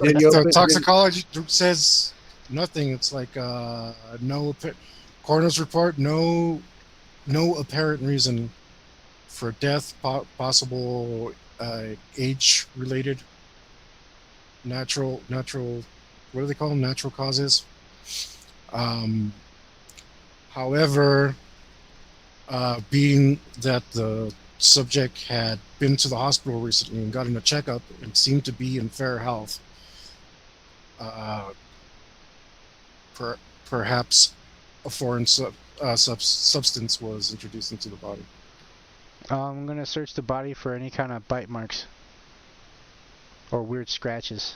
Did you The open- toxicology says nothing. It's like coroner's report, no apparent reason for death, possible age related, natural. What do they call them? Natural causes. Um, However, being that the subject had been to the hospital recently and gotten a checkup and seemed to be in fair health, perhaps a foreign substance was introduced into the body. I'm gonna search the body for any kind of bite marks or weird scratches.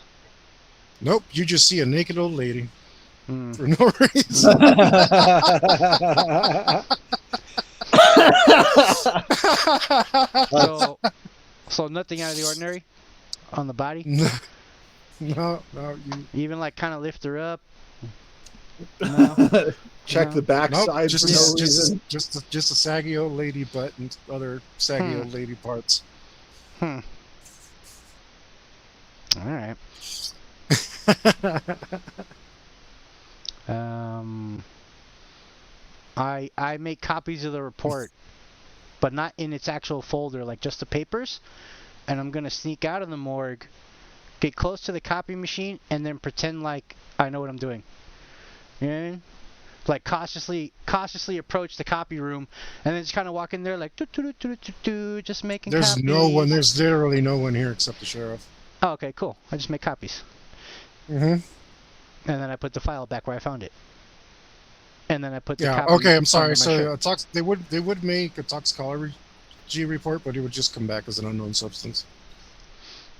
Nope, you just see a naked old lady Hmm. for no reason. So nothing out of the ordinary on the body. No, you. You even like kind of lift her up. No. check No. the backside Nope, for no reason. just a saggy old lady butt and other saggy old lady parts. Hmm. All right. I make copies of the report, but not in its actual folder, like just the papers. And I'm gonna sneak out of the morgue, get close to the copy machine, and then pretend like I know what I'm doing. You know what I mean? Like cautiously approach the copy room, and then just kind of walk in there like just making There's copies. no one. There's literally no one here except the sheriff. Oh, okay, cool. I just make copies, Mm-hmm. and then I put the file back where I found it. And then I put the Yeah. copy Okay. I'm under sorry. my So shirt. they would make a toxicology report, but it would just come back as an unknown substance.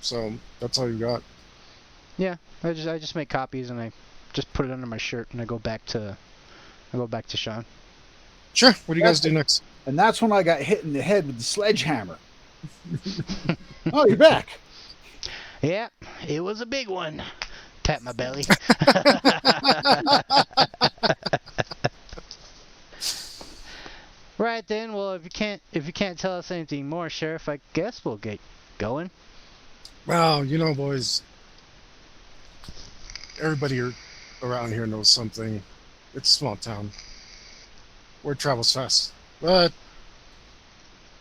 So that's all you got. Yeah, I just make copies and I just put it under my shirt and I go back to Sean. Sure. What do you guys do next? And that's when I got hit in the head with the sledgehammer. Oh, you're back. Yeah, it was a big one. Pat my belly. Right then, well if you can't tell us anything more, Sheriff, I guess we'll get going. Well, boys, everybody around here knows something. It's a small town. Word travels fast. But,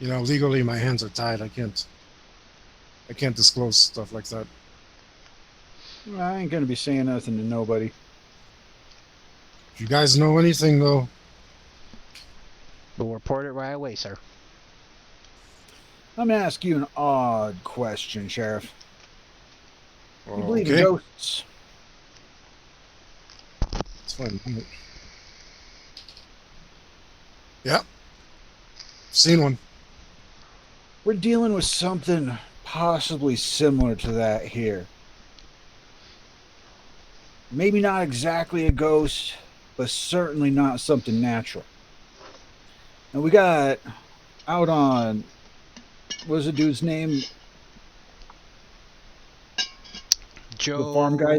legally my hands are tied. I can't disclose stuff like that. Well, I ain't gonna be saying nothing to nobody. If you guys know anything, though, We'll report it right away, sir. Let me ask you an odd question, Sheriff. You believe in okay. ghosts? It's fine. Yeah. Seen one. We're dealing with something possibly similar to that here. Maybe not exactly a ghost, but certainly not something natural. And we got out on, what was the dude's name? Joe. The farm guy?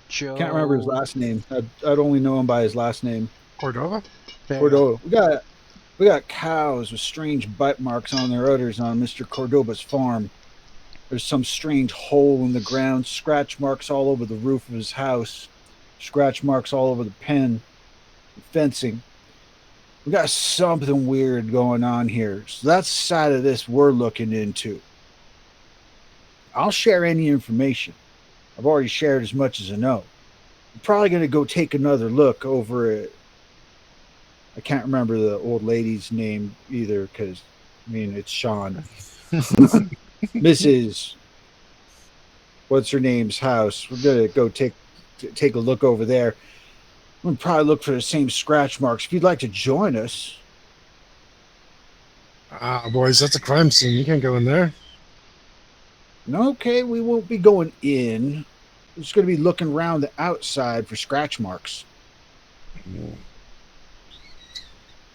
Joe. Can't remember his last name. I'd only know him by his last name. Cordova? Cordova. We got cows with strange bite marks on their udders on Mr. Cordova's farm. There's some strange hole in the ground, scratch marks all over the roof of his house, scratch marks all over the pen, fencing. We got something weird going on here. So that's the side of this we're looking into. I'll share any information. I've already shared as much as I know. I'm probably going to go take another look over at. I can't remember the old lady's name either because, I mean, it's Sean. Mrs. What's her name's house. We're going to go take a look over there. We'll probably look for the same scratch marks. If you'd like to join us. Ah, boys, that's a crime scene. You can't go in there. Okay, we won't be going in. We're just going to be looking around the outside for scratch marks.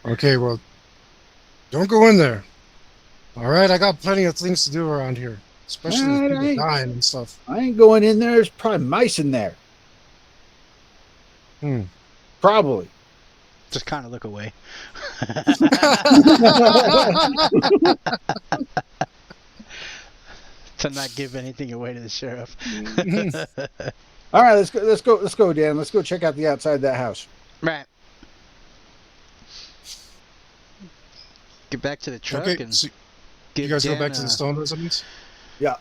Okay, well, don't go in there. All right, I got plenty of things to do around here, especially with people dying and stuff. I ain't going in there. There's probably mice in there. Probably. Just kind of look away. To not give anything away to the sheriff. All right, let's go, Dan. Let's go check out the outside of that house. Right. Get back to the truck and so give you guys Dan, go back to the stone residence? Yeah.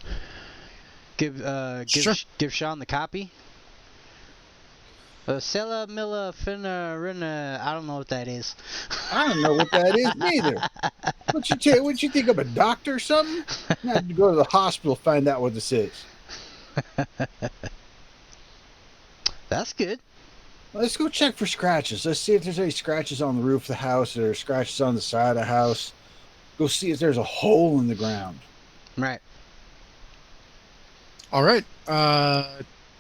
Give Sure. give Sean the copy. Sella Milla Finna Rinna. I don't know what that is. I don't know what that is neither. What you think I'm a doctor or something? I have to go to the hospital to find out what this is. That's good. Let's go check for scratches. Let's see if there's any scratches on the roof of the house or scratches on the side of the house. Go see if there's a hole in the ground. Right. All right.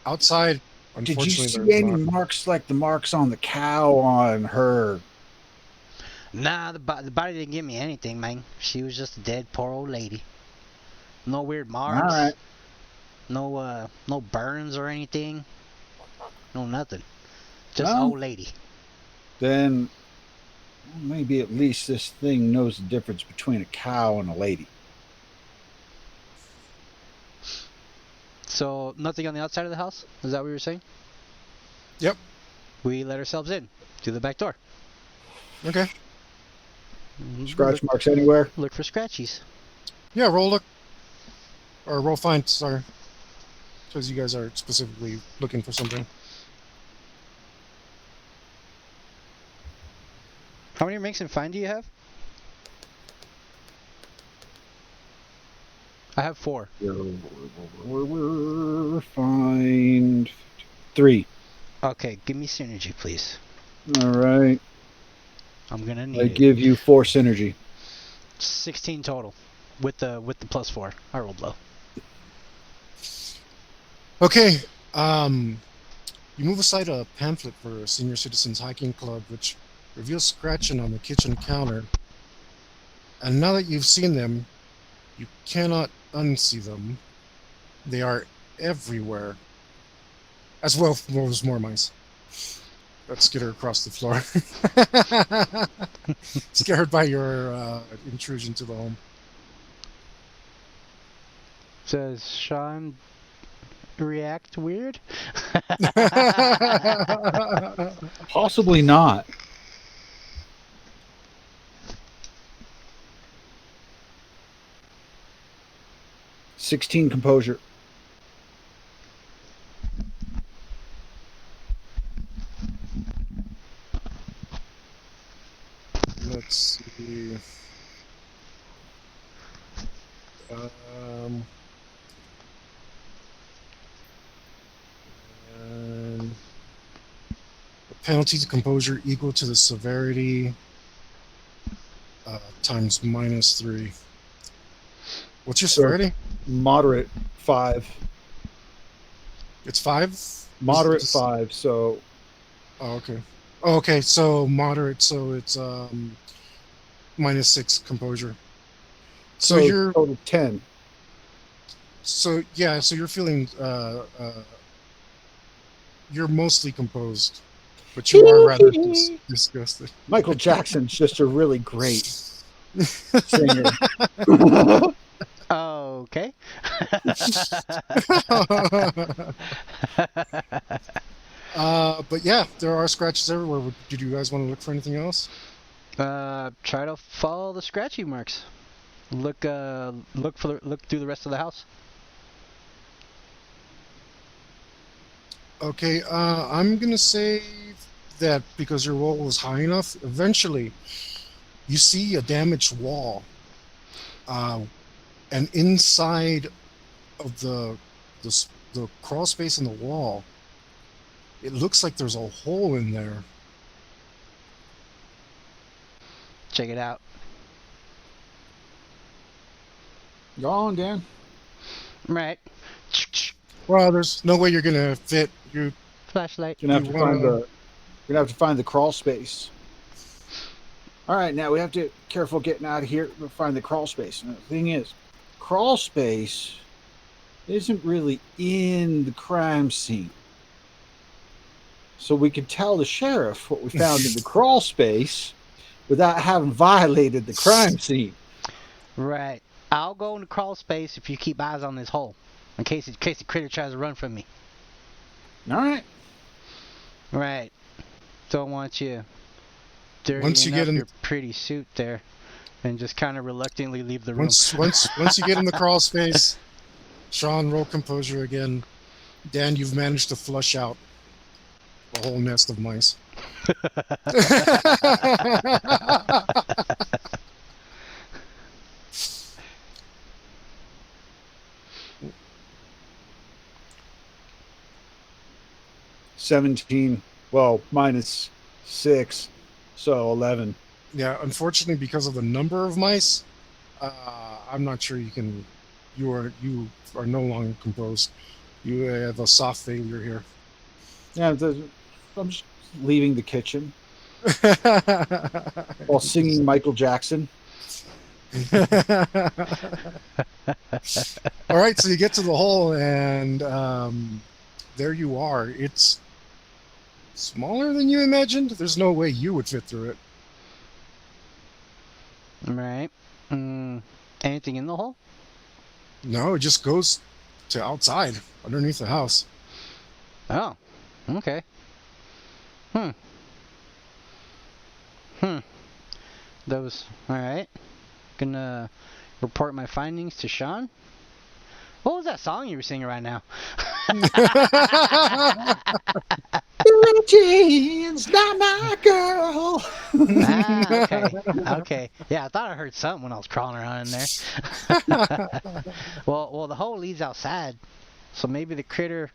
Outside, Did you unfortunately, see there's any not. marks like the marks on the cow on her? Nah, the body didn't give me anything, man. She was just a dead, poor old lady. No weird marks. All right. No burns or anything. No nothing. Just Well, old lady. Then maybe at least this thing knows the difference between a cow and a lady. So nothing on the outside of the house? Is that what you were saying? Yep. We let ourselves in through the back door. Okay. Scratch marks anywhere? Look for scratchies. Yeah, roll look. Or roll find, sorry. Because you guys are specifically looking for something. How many makes and find do you have? I have 4. Find 3. Okay, give me synergy, please. All right. I'm gonna need I it. give you 4 synergy. 16 total, with the plus 4. I rolled low. Okay. You move aside a pamphlet for a senior citizens hiking club, which reveals scratching on the kitchen counter. And now that you've seen them, you cannot unsee them. They are everywhere. As well as more mice. Let's skitter across the floor. Scared by your intrusion to the home. Says Sean react weird? Possibly not. "16 composure." Let's see. And the penalty to composure equal to the severity times -3. What's your severity? Moderate 5. It's 5? Moderate Is- 5, so Oh, okay. Oh, okay, so moderate, so it's -6 composure. So you're total 10. so yeah, so you're feeling you're mostly composed, but you are rather disgusted. Michael Jackson's just a really great singer. Okay. But yeah, there are scratches everywhere. Did you guys want to look for anything else? Try to follow the scratchy marks. Look through the rest of the house. Okay, I'm gonna say that because your roll was high enough, eventually you see a damaged wall, uh, and inside of the crawl space in the wall, it looks like there's a hole in there. Check it out. Go on, Dan. Right. Well, there's no way you're gonna fit. Flashlight. Gonna have You to find wanna. the gonna have to find the crawl space. All right, now we have to careful getting out of here to find the crawl space. And the thing is, crawl space isn't really in the crime scene. So we could tell the sheriff what we found in the crawl space without having violated the crime scene. Right. I'll go in the crawl space if you keep eyes on this hole, in case the critter tries to run from me. All right. Right. Don't want you Once you dirtying get up in, your pretty suit there, and just kind of reluctantly leave the room. once you get in the crawl space, Sean, roll composure again. Dan, you've managed to flush out a whole nest of mice. 17. Well, -6, so 11. Yeah, unfortunately, because of the number of mice, I'm not sure you can. You are no longer composed. You have a soft failure here. Yeah, I'm just leaving the kitchen while singing Michael Jackson. All right, so you get to the hole, and there you are. It's smaller than you imagined. There's no way you would fit through it. Right. Anything in the hole? No, it just goes to outside, underneath the house. Oh. Okay. Hmm. Hmm. Those. All right. Gonna report my findings to Sean. What was that song you were singing right now? Billie Jean's not my girl. Ah, okay. Okay. Yeah, I thought I heard something when I was crawling around in there. Well, the hole leads outside, so maybe the critter.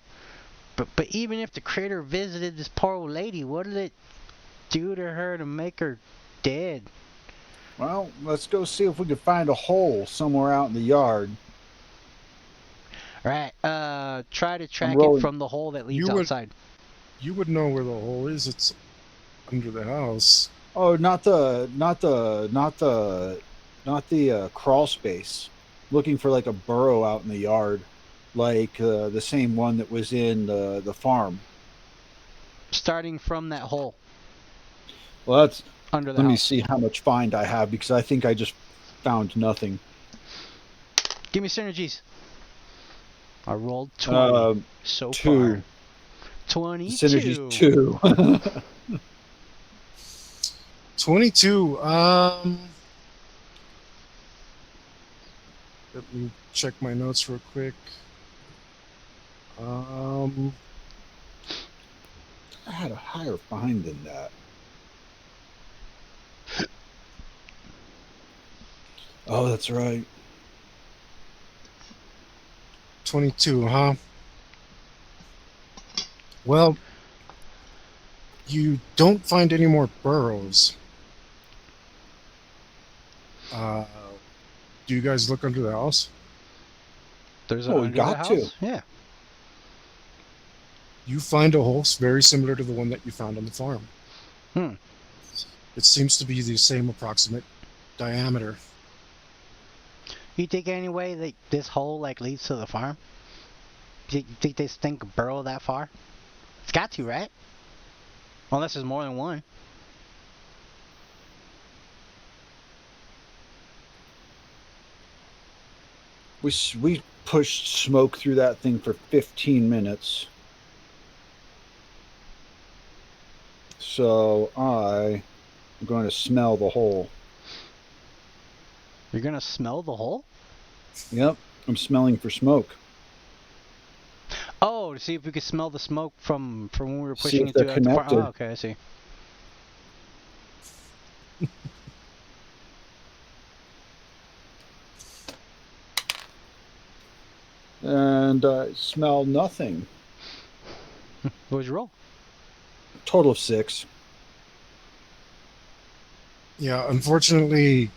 But even if the critter visited this poor old lady, what did it do to her to make her dead? Well, let's go see if we can find a hole somewhere out in the yard. Right. Try to I'm track it rolling. from the hole that leads You would outside. you would know where the hole is. It's under the house. Oh, not the crawl space. Looking for like a burrow out in the yard, like the same one that was in the farm. Starting from that hole Well, that's. under the Let me house. see how much find I have because I think I just found nothing. Give me synergies. I rolled 20 so 2. far. 22. Synergy's 2. 22. Let me check my notes real quick. Um, I had a higher find than that. Oh, that's right. 22, huh? Well, you don't find any more burrows. Uh, do you guys look under the house? There's Oh, an we under the got to. house? Yeah. You find a hole very similar to the one that you found on the farm. Hmm. It seems to be the same approximate diameter. You think anyway that this hole like leads to the farm? You think this thing could burrow that far? It's got to, right? Unless there's more than one. We pushed smoke through that thing for 15 minutes. So I am going to smell the hole. You're gonna smell the hole? Yep, I'm smelling for smoke. Oh, to see if we could smell the smoke from when we were See pushing if it they're throughout the park. connected. Oh, okay, I see. And I smell nothing. What was your roll? Total of 6. Yeah, unfortunately,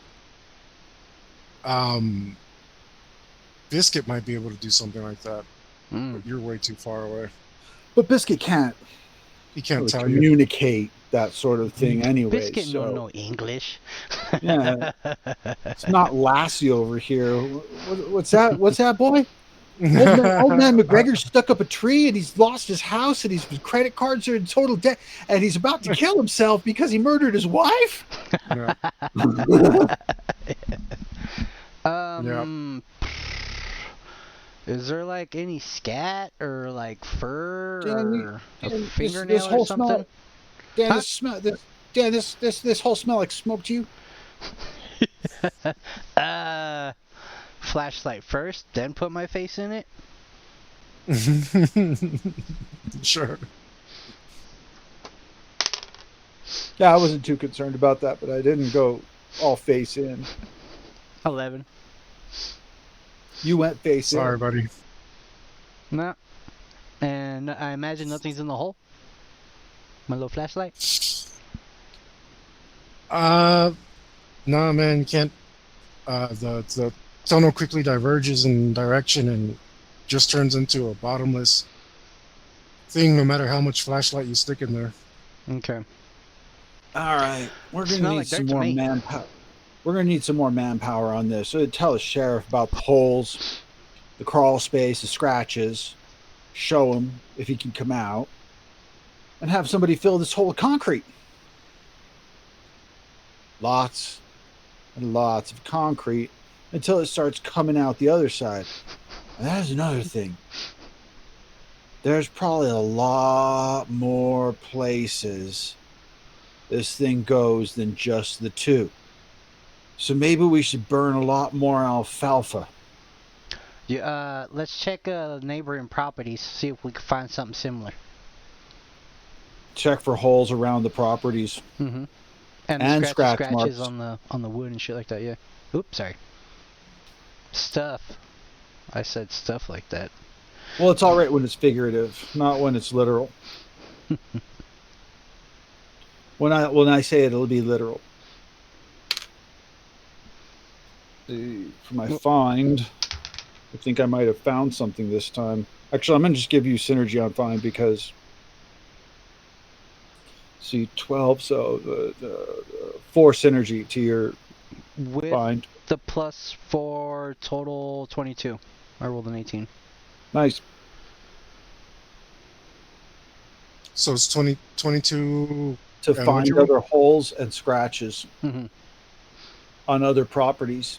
um, Biscuit might be able to do something like that, Mm. but you're way too far away. But Biscuit can't He can't really tell you. communicate that sort of thing anyway. Biscuit So don't know English. yeah, it's not Lassie over here. What's that? What's that, boy? Old man McGregor stuck up a tree and he's lost his house and his credit cards are in total debt and he's about to kill himself because he murdered his wife. Yeah. Is there like any scat or like fur Dan, or a Dan, fingernail this or whole something? smell. Dan, Huh? this smell. Dan, this whole smell like smoke to you. Flashlight first, then put my face in it. Sure. Yeah, I wasn't too concerned about that, but I didn't go all face in. 11. You went face Sorry, in. buddy. No. And I imagine nothing's in the hole. My little flashlight. No, man, you can't. The tunnel quickly diverges in direction and just turns into a bottomless thing, no matter how much flashlight you stick in there. Okay. All right, we're gonna Smell need like dirt some to more me. manpower. We're gonna need some more manpower on this. So tell the sheriff about the holes, the crawl space, the scratches. Show him if he can come out, and have somebody fill this hole with concrete. Lots and lots of concrete until it starts coming out the other side. And that's another thing. There's probably a lot more places this thing goes than just the 2. So maybe we should burn a lot more alfalfa. Yeah. Let's check neighboring properties. See if we can find something similar. Check for holes around the properties. Mm-hmm. And scratch scratches marks. on the wood and shit like that. Yeah. Oops, sorry. Stuff. I said stuff like that. Well, it's all right when it's figurative, not when it's literal. When I say it, it'll be literal. For my find, I think I might have found something this time. Actually, I'm going to just give you synergy on find because see 12, so the 4 synergy to your With find. the plus 4 total 22. I rolled an 18. Nice. So it's 22 To And what'd find you roll? other holes and scratches Mm-hmm. on other properties.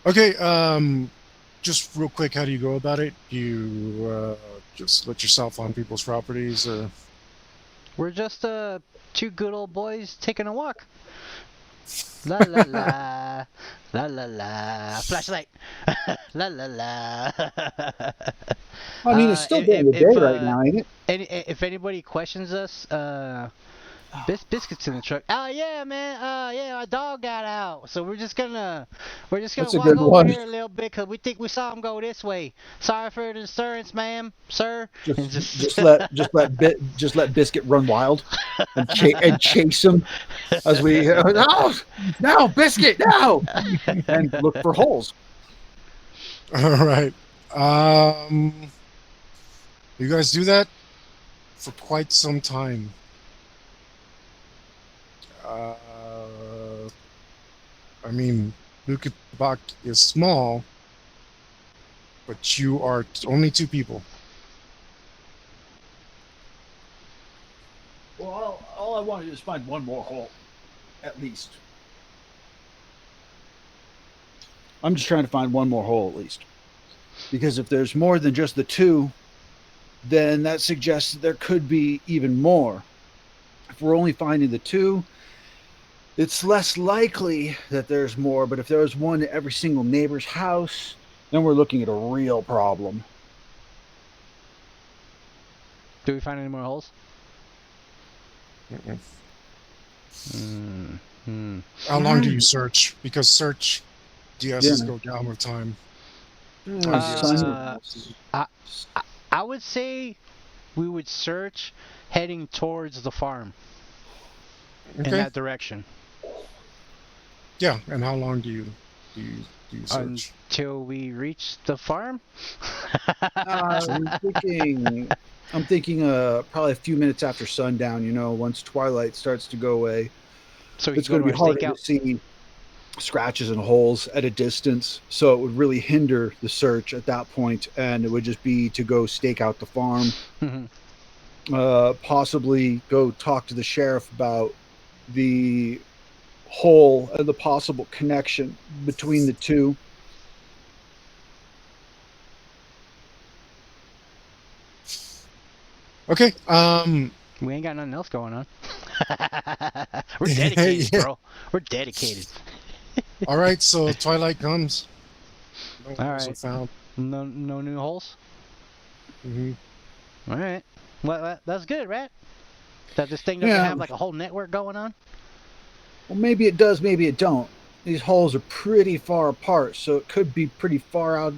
Okay, just real quick, how do you go about it? You just let yourself on people's properties, or We're just 2 good old boys taking a walk. La la la, la la la. Flashlight. La la la. I mean, it's still during the day right now, ain't it? If anybody questions us, Biscuit's in the truck. Oh yeah, man. Yeah, our dog got out, so we're just gonna That's a walk good over one. here a little bit because we think we saw him go this way. Sorry for the disturbance, ma'am, sir. And Just let Biscuit run wild and chase him as we no Biscuit no and look for holes. all right. You guys do that for quite some time. I mean, Luckenbach is small, but you are only 2 people. Well, all I want to do is find one more hole, at least. I'm just trying to find one more hole at least, because if there's more than just the 2, then that suggests that there could be even more. If we're only finding the 2, it's less likely that there's more, but if there was one at every single neighbor's house, then we're looking at a real problem. Do we find any more holes? Mm-mm. Hmm. How long do you search? Because search DSs Yeah. go down with time. Uh, Sun. I, I I would say we would search heading towards the farm in Okay. that direction Yeah. And how long do you search? until we reach the farm. I'm thinking probably a few minutes after sundown, once twilight starts to go away. So we can It's go going to to our be harder stakeout. to see scratches and holes at a distance, so it would really hinder the search at that point, and it would just be to go stake out the farm, Mhm. possibly go talk to the sheriff about the hole and the possible connection between the two. Okay. We ain't got nothing else going on. We're dedicated, Yeah. bro. We're dedicated. All right. So twilight comes. No All holes are right. found. No new holes. Hmm. All right. Well, that's good, right? That this thing doesn't Yeah, have like a whole network going on. well, maybe it does, maybe it don't. These holes are pretty far apart, so it could be pretty far out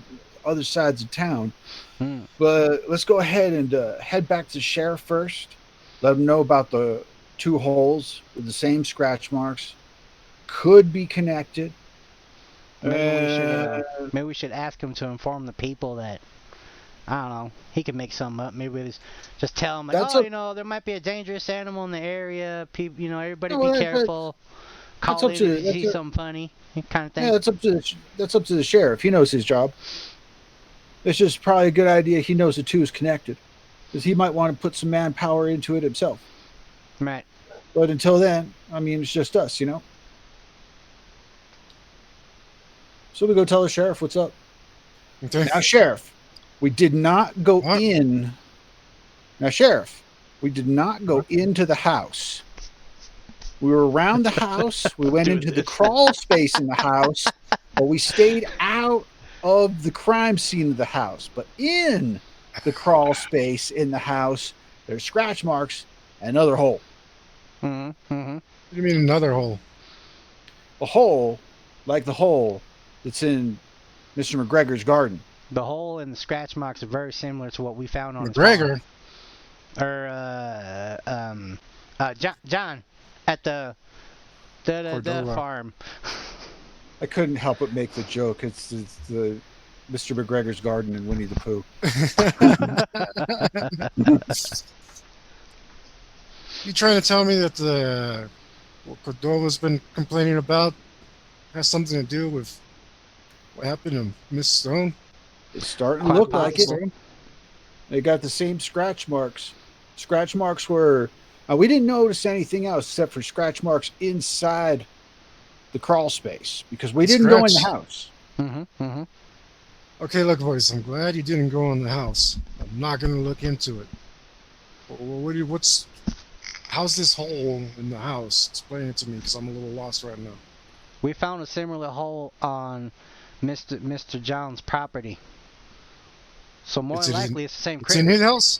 other sides of town. Hmm. But let's go ahead and head back to the sheriff first. Let him know about the two holes with the same scratch marks. Could be connected. Uh, Maybe we should ask him to inform the people that I don't know. He could make something up. Maybe just tell him like, that's oh, up. there might be a dangerous animal in the area. People, everybody be No, careful. that's Call up in to if you see something funny, kind of yeah, thing. that's up to the sheriff. He knows his job. It's just probably a good idea. He knows the two is connected, because he might want to put some manpower into it himself. Right. But until then, I mean, it's just us. So we go tell the sheriff what's up. Okay. Now, sheriff, we did not go What? in. Now, sheriff, we did not go What? into the house. We were around the house. We went Do into the this. crawl space in the house, but we stayed out of the crime scene of the house. But in the crawl space in the house, there's scratch marks and another hole. Mm-hmm. What do you mean another hole? A hole like the hole that's in Mr. McGregor's garden. The hole and the scratch marks are very similar to what we found on his McGregor. farm. John, at the Cordova. farm. I couldn't help but make the joke. It's the Mr. McGregor's garden in Winnie the Pooh. You trying to tell me that what Cordova's been complaining about has something to do with what happened to Miss Stone? It's starting to Quite look like it. possible. They got the same scratch marks. Scratch marks were. We didn't notice anything else except for scratch marks inside the crawl space because we didn't go in the house. Mm-hmm. Okay, look, boys. I'm glad you didn't go in the house. I'm not going to look into it. How's this hole in the house? Explain it to me, because I'm a little lost right now. We found a similar hole on Mr. John's property. So more It's than in- likely it's the same It's in critter. his house.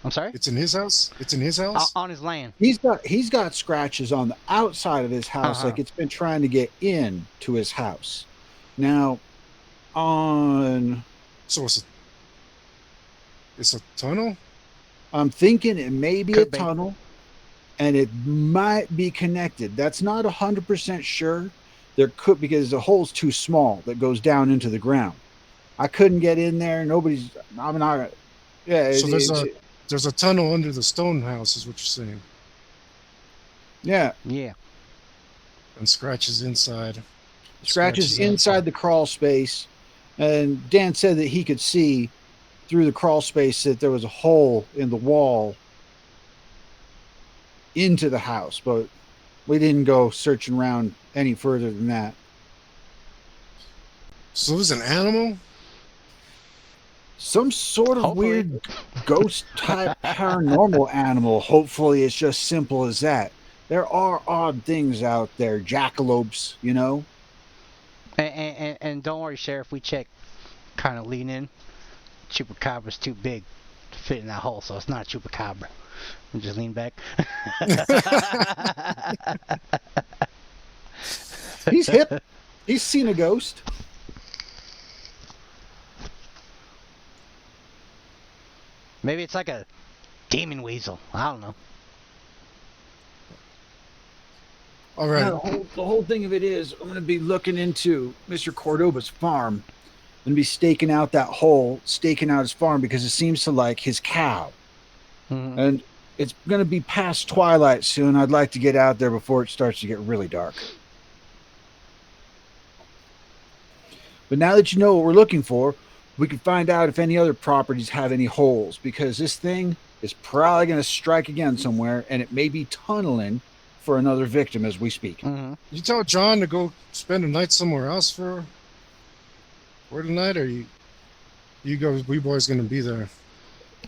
I'm sorry? It's in his house. It's in his house. On his land. He's got scratches on the outside of his house, Uh-huh. like it's been trying to get in to his house. Now, on So it's a tunnel. I'm thinking it may be Could a be. tunnel, and it might be connected. That's not 100% sure. There could, because the hole's too small that goes down into the ground. I couldn't get in there. I'm not. Yeah. So there's a tunnel under the stone house, is what you're saying, yeah. Yeah. and scratches inside. Scratches inside the crawl space, and Dan said that he could see through the crawl space that there was a hole in the wall into the house, but we didn't go searching around any further than that. So it was an animal. Some sort of Hopefully. weird ghost type paranormal animal. Hopefully it's just simple as that. There are odd things out there, jackalopes, And don't worry, Sheriff. We checked kind of lean in. Chupacabra's too big to fit in that hole, so it's not a chupacabra. And just lean back. He's hip. He's seen a ghost. Maybe it's like a demon weasel. I don't know. All right. The whole thing of it is, I'm going to be looking into Mr. Cordoba's farm. I'm going to be staking out that hole, staking out his farm because it seems to like his cow. Mhm. And it's going to be past twilight soon. I'd like to get out there before it starts to get really dark. But now that you know what we're looking for, we can find out if any other properties have any holes, because this thing is probably going to strike again somewhere, and it may be tunneling for another victim as we speak. Mhm. You tell John to go spend a night somewhere else for tonight, or you we boys gonna be there?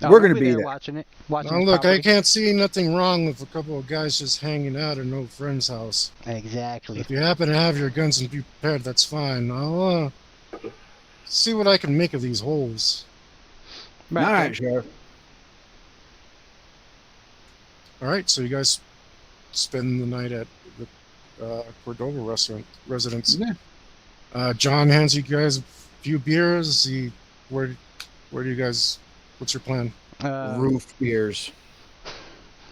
Oh, We're we'll gonna be there. watching it. Watching Now the look, I property. can't see nothing wrong with a couple of guys just hanging out at an old friend's house. Exactly. If you happen to have your guns and be prepared, that's fine. I'll see what I can make of these holes. All right, Sheriff. All right, so you guys spend the night at the Cordova residence. Yeah. John hands you guys a few beers. Where do you guys? What's your plan? Roof beers.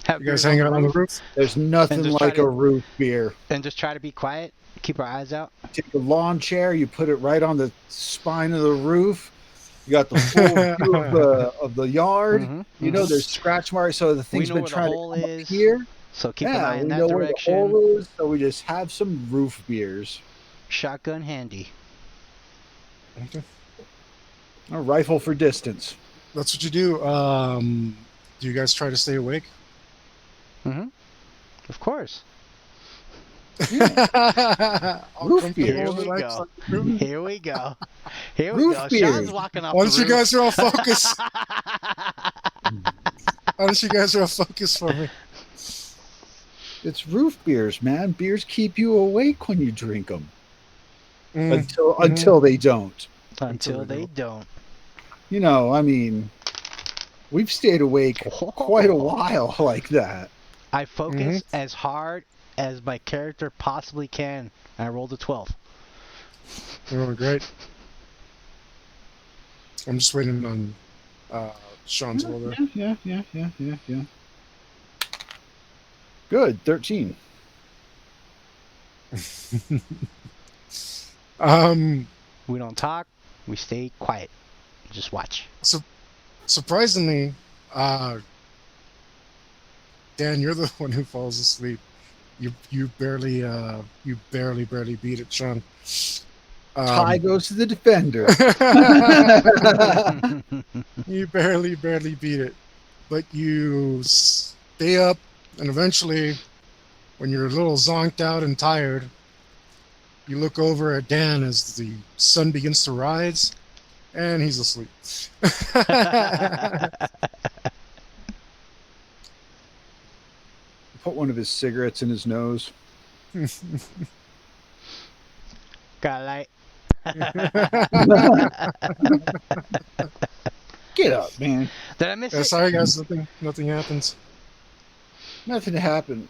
Have You guys beers hang the out on the roof roof? There's nothing just try like to- a roof beer. and just try to be quiet. Keep our eyes out. Take a lawn chair, you put it right on the spine of the roof. You got the full view of the yard. Mhm, You know, mhm. there's scratch marks, so the We thing's know been where the trying to hole come is, up here. so keep an Yeah, eye in we that know where the direction. hole is, so we just have some roof beers. Shotgun handy. Okay. A rifle for distance. That's what you do. Do you guys try to stay awake? Mhm. Of course. All Roof comfortable, beer. Here we relaxed, go. like a room. Here we go. Here we Roof go. beer. Sean's walking off Why the don't you roof. guys all focus? Why don't you guys all focus for me? It's roof beers, man. Beers keep you awake when you drink them. Mm, Until they don't. Until they don't. You know, I mean, we've stayed awake quite a while like that. I focus as hard as my character possibly can. And I rolled a 12. Oh, great. I'm just waiting on Sean's order. Yeah. Good, 13. We don't talk. We stay quiet. Just watch. Surprisingly, Dan, you're the one who falls asleep. You barely beat it, Sean. Tie goes to the defender. You barely beat it, but you stay up, and eventually, when you're a little zonked out and tired, you look over at Dan as the sun begins to rise, and he's asleep. Put one of his cigarettes in his nose. Got a light. Get up, man. Did I miss Yeah, it? sorry guys, nothing happens. Nothing happened.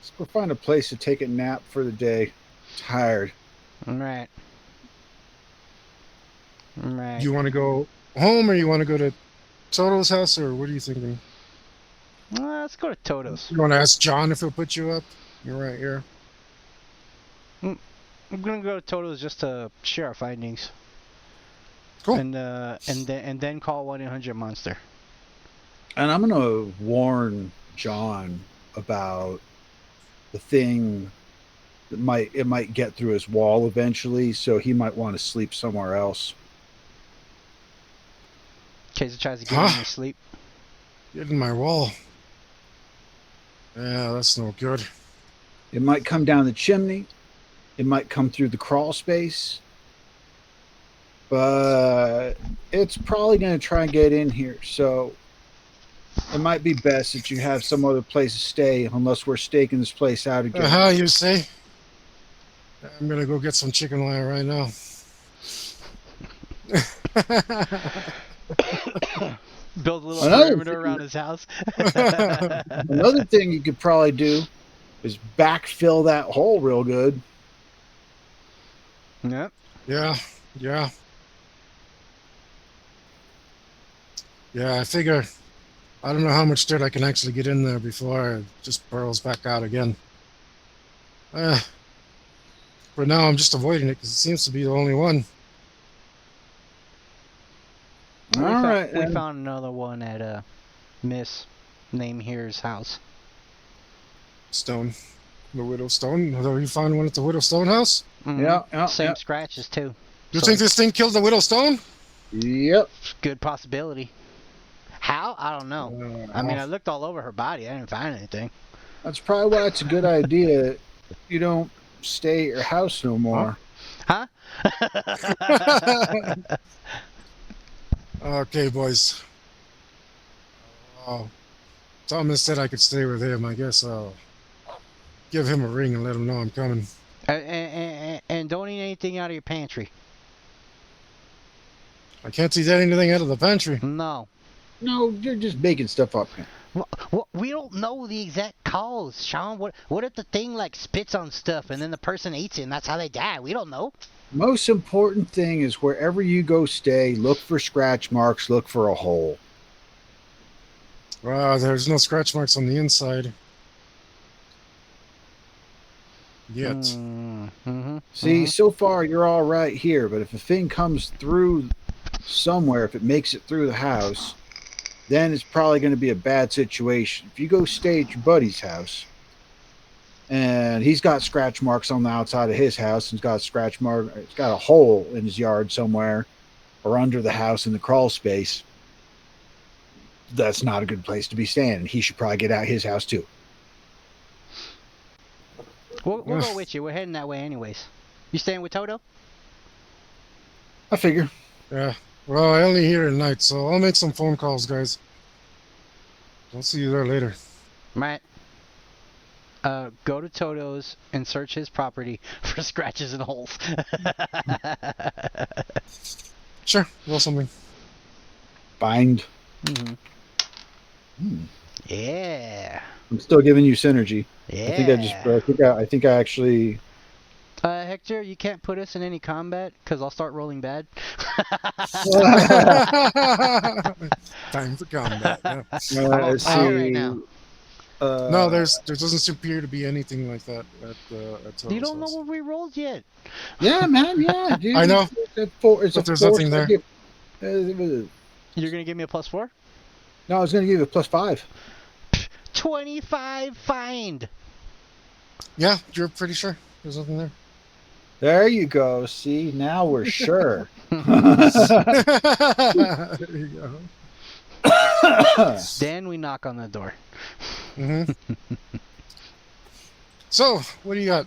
Let's go find a place to take a nap for the day. Tired. Right. Right. Do you want to go home, or you want to go to Toto's house, or what are you thinking? Let's go to Toto's. You want to ask John if he'll put you up? You're right here. I'm gonna go to Toto's just to share our findings. Cool. And then call 1-800-MONSTER. And I'm gonna warn John about the thing that might get through his wall eventually, so he might want to sleep somewhere else. In case it tries to get him to sleep. Get in my wall. Yeah, that's no good. It might come down the chimney. It might come through the crawl space. But it's probably going to try and get in here. So it might be best that you have some other place to stay unless we're staking this place out again. How you say? I'm gonna go get some chicken wire right now. Build a little Another perimeter thing, around his house. another thing you could probably do is backfill that hole real good. Yep. Yeah, yeah, yeah. I figure I don't know how much dirt I can actually get in there before it just burrows back out again. Uh, for now, I'm just avoiding it because it seems to be the only one. All right, We then. found another one at Miss Name Here's house. Stone, the Widow Stone. Although you found one at the Widow Stone house. Same Yeah. scratches too. You So, think this thing killed the Widow Stone? Yep. good possibility. How? I don't know. I mean, I looked all over her body. I didn't find anything. That's probably why it's a good idea. You don't stay at your house no more. Huh? Okay, boys. Oh, Thomas said I could stay with him. I guess I'll give him a ring and let him know I'm coming. And don't eat anything out of your pantry. I can't eat anything out of the pantry. No. No, you're just making stuff up. We don't know the exact cause, Sean. What if the thing like spits on stuff and then the person eats it and that's how they die? We don't know. Most important thing is wherever you go stay, look for scratch marks, look for a hole. Wow, there's no scratch marks on the inside. Yet. See, so far you're all right here, but if a thing comes through somewhere, if it makes it through the house, then it's probably going to be a bad situation. If you go stay at your buddy's house and he's got scratch marks on the outside of his house and he's got a scratch mark, it's got a hole in his yard somewhere or under the house in the crawl space, that's not a good place to be staying. He should probably get out his house too. We'll go with you. We're heading that way anyways. You staying with Toto? I figure. Yeah. Well, I only hear at night, so I'll make some phone calls, guys. I'll see you there later. Right. Go to Toto's and search his property for scratches and holes. Sure, roll something. Bind. Yeah. I'm still giving you synergy. Yeah. I think I actually. Hector, you can't put us in any combat because I'll start rolling bad. Time for combat. Yeah. Let's fire right see. now. No, there doesn't appear to be anything like that at Toto's You don't know house. what we rolled yet. Yeah, man. Yeah, dude. I know. It's But there's nothing there. You're gonna give me a +4? No, I was going to give you a +5. 25 find. Yeah, you're pretty sure there's nothing there. There you go. See, now we're sure. There you go. Then we knock on the door. So, what do you got?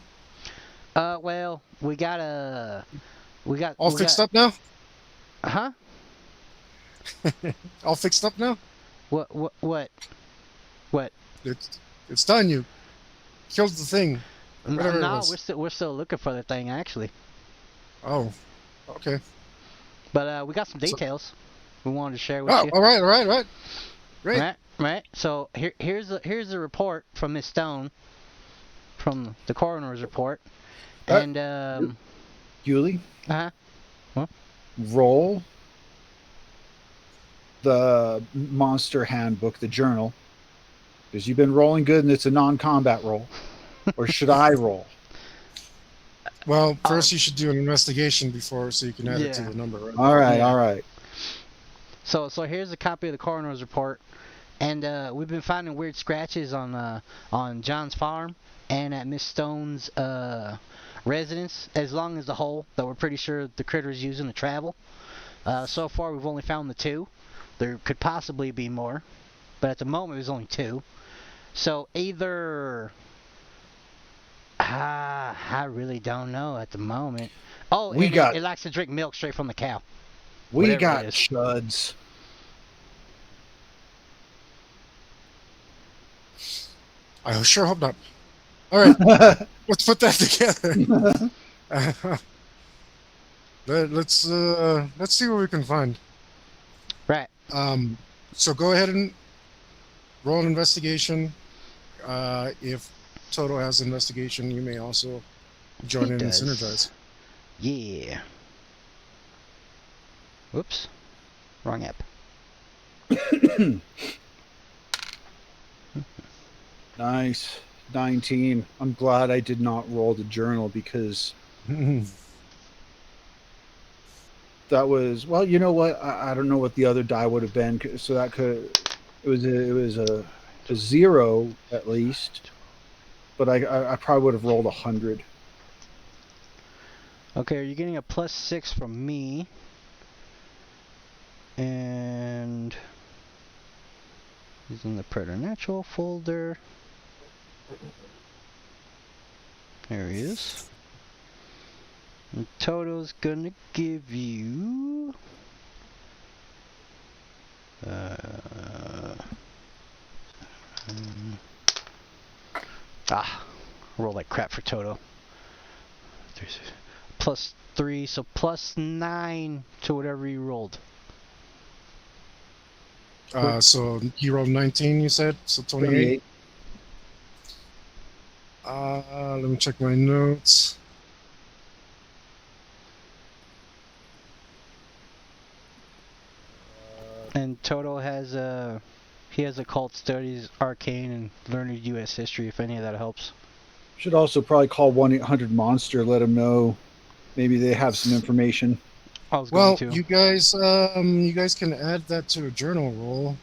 Well, we got All fixed up now? Huh? All fixed up now? What? It's done. You killed the thing. Whatever it No, was. we're still looking for the thing actually. Oh, okay. But we got some details we wanted to share with Oh, you. all right. Great. Right. So here's the report from Miss Stone, from the coroner's report, and Julie, What? roll the monster handbook, the journal, because you've been rolling good and it's a non-combat roll. Or should I roll? Well, first you should do an investigation before, so you can add it to the number. Right? All right, Yeah. all right. So here's a copy of the coroner's report, and we've been finding weird scratches on John's farm and at Miss Stone's residence, as long as the hole that we're pretty sure the critter's using to travel. So far, we've only found the 2. There could possibly be more, but at the moment, there's only 2. So either I really don't know at the moment. Oh, it likes to drink milk straight from the cow. We Whatever got it is. chuds. I sure hope not. All right, let's put that together. Let's see what we can find. Right. So go ahead and roll an investigation. If Toto has investigation, you may also join He in and does. synergize. Yeah. Whoops. Wrong app. Nice. 19. I'm glad I did not roll the journal because that was, well, you know what? I don't know what the other die would have been. So that could, it was a 0 at least, but I probably would have rolled 100. Okay, are you getting a +6 from me? And he's in the Preternatural folder. There he is. And Toto's gonna give you roll like crap for Toto. +3, so +9 to whatever you rolled. So you rolled 19, you said? So 28? Let me check my notes. And Toto has he has occult studies, arcane, and learned U.S. history. If any of that helps. Should also probably call 1-800-MONSTER. Let them know. Maybe they have some information. I was going to. You guys can add that to a journal roll,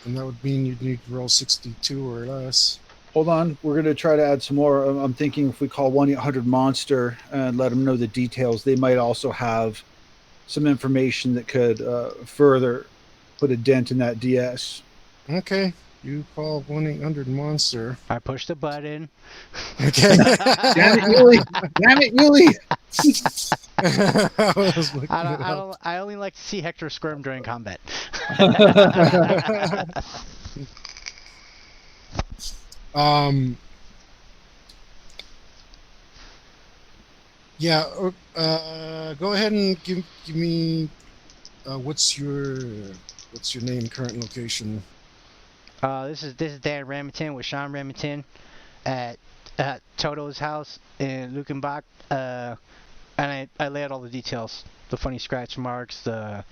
and that would mean you'd need to roll 62 or less. Hold on, we're going to try to add some more. I'm thinking if we call 1-800-MONSTER and let them know the details, they might also have some information that could further put a dent in that DS. Okay, you call 1-800-MONSTER. I pushed the button. Okay. Damn it, Yuli! Damn it, Yuli! I only like to see Hector squirm during combat. Yeah. Go ahead and give me. What's your name, current location? This is Dan Remington with Sean Remington at Toto's house in Luckenbach. And I lay out all the details: the funny scratch marks, the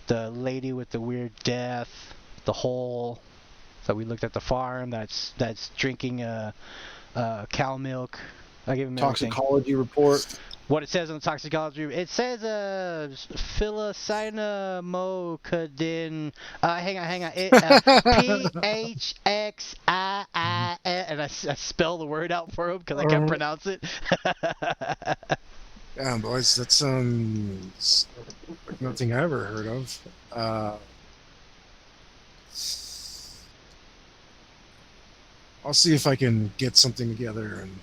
lady with the weird death, the hole that we looked at the farm that's drinking cow milk. I give him toxicology report. What it says on the toxicology, it says psilocybin. Hang on. PHXII, and I spell the word out for him because I can't pronounce it. Damn, boys, that's like nothing I ever heard of. I'll see if I can get something together and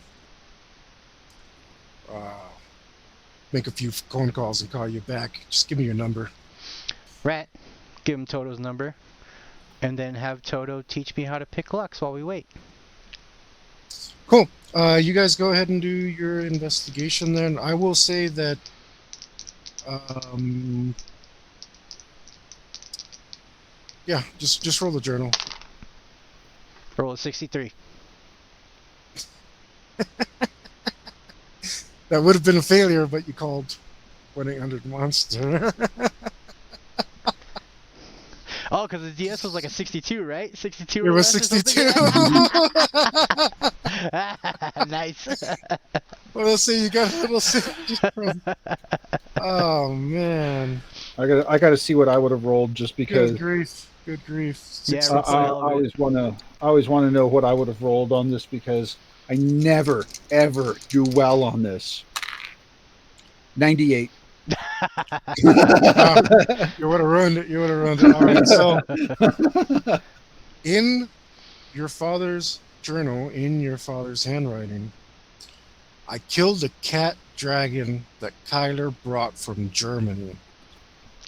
make a few phone calls and call you back. Just give me your number. Right. Give him Toto's number, and then have Toto teach me how to pick locks while we wait. Cool. You guys go ahead and do your investigation then. I will say that yeah, just roll the journal. Roll a 63. That would have been a failure, but you called 1-800-MONSTER. Oh, because the DS was like a 62, right? 62. It was 62. Nice. Well, let's see. You got a little. Oh man. I gotta see what I would have rolled just because. Good grief. Good grief. Yeah, I always want to know what I would have rolled on this because I never ever do well on this. 98. You would have ruined it. All right. So, in your father's journal, in your father's handwriting, I killed a cat dragon that Kyler brought from Germany.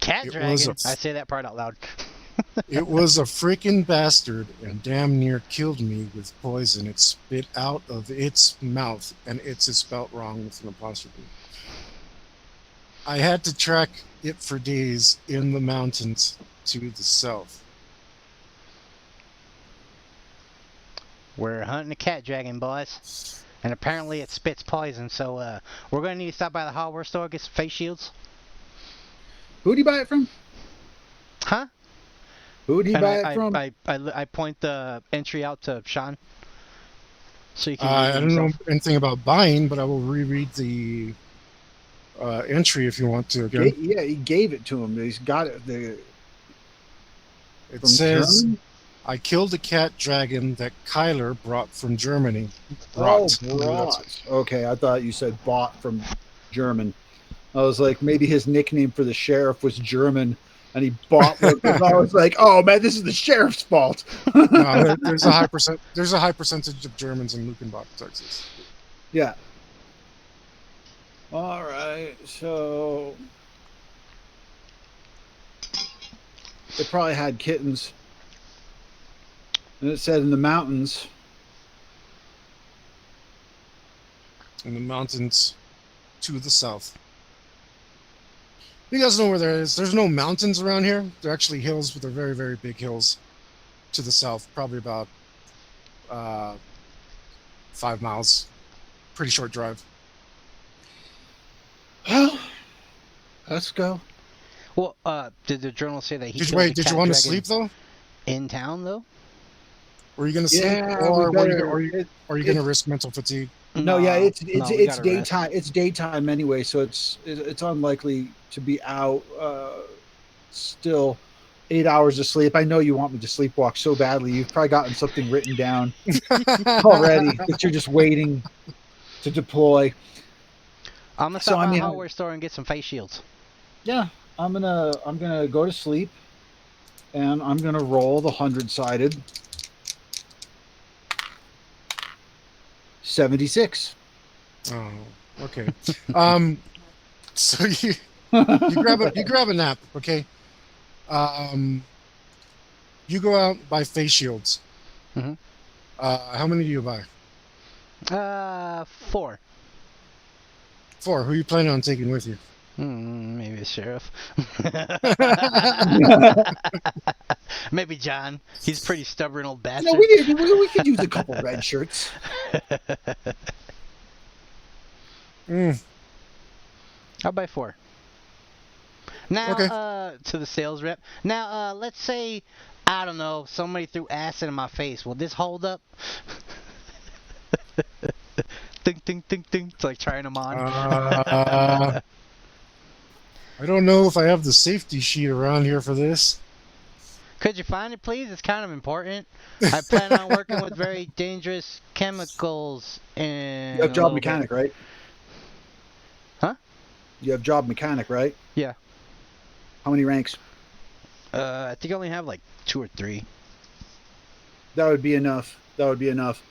Cat dragon? I say that part out loud. It was a freaking bastard and damn near killed me with poison it spit out of its mouth, and it's spelt wrong with an apostrophe. I had to track it for days in the mountains to the south. We're hunting a cat dragon, boys. And apparently it spits poison, so we're gonna need to stop by the hardware store, get some face shields. Who'd he buy it from? Huh? Who'd he And buy it from? I point the entry out to Sean. So you can I read it don't know yourself. anything about buying, but I will reread the entry if you want to again. Yeah, he gave it to him. He's got it. It From says, Germany? I killed a cat dragon that Kyler brought from Germany. Oh, Brought. brought. Okay, I thought you said bought from German. I was like, maybe his nickname for the sheriff was German, and he bought one. I was like, oh man, this is the sheriff's fault. No, there's a high percent. There's a high percentage of Germans in Luckenbach, Texas. Yeah. All right, so they probably had kittens, and it said in the mountains. In the mountains to the south. You guys know where there is. There's no mountains around here. They're actually hills, but they're very, very big hills to the south. Probably about 5 miles. Pretty short drive. Well, let's go. Well, did the journal say that he Did you killed the wait? Did cat you want to dragon sleep though? in town though? Were you gonna sleep, Yeah, or we were you, better. are you gonna risk mental fatigue? No, yeah, it's we it's gotta rest. daytime. It's daytime anyway, so it's unlikely to be out. Still, 8 hours of sleep. I know you want me to sleepwalk so badly. You've probably gotten something written down already that you're just waiting to deploy. I'm gonna So, stop I by the mean, hardware store and get some face shields. Yeah, I'm gonna go to sleep, and I'm gonna roll the 100-sided 76. Oh, okay. So you grab a nap, okay? You go out buy face shields. Mhm. How many do you buy? 4. 4. Who are you planning on taking with you? Maybe the sheriff. Maybe John. He's a pretty stubborn old bastard. No, we could use a couple red shirts. I'll buy 4. Now, Okay. to the sales rep. Now, let's say, I don't know, somebody threw acid in my face. Will this hold up? Ding, ding, ding, ding. It's like trying them on. I don't know if I have the safety sheet around here for this. Could you find it, please? It's kind of important. I plan on working with very dangerous chemicals in You have a job little mechanic, bit. right? Huh? You have job mechanic, right? Yeah. How many ranks? I think I only have like 2 or 3. That would be enough. That would be enough.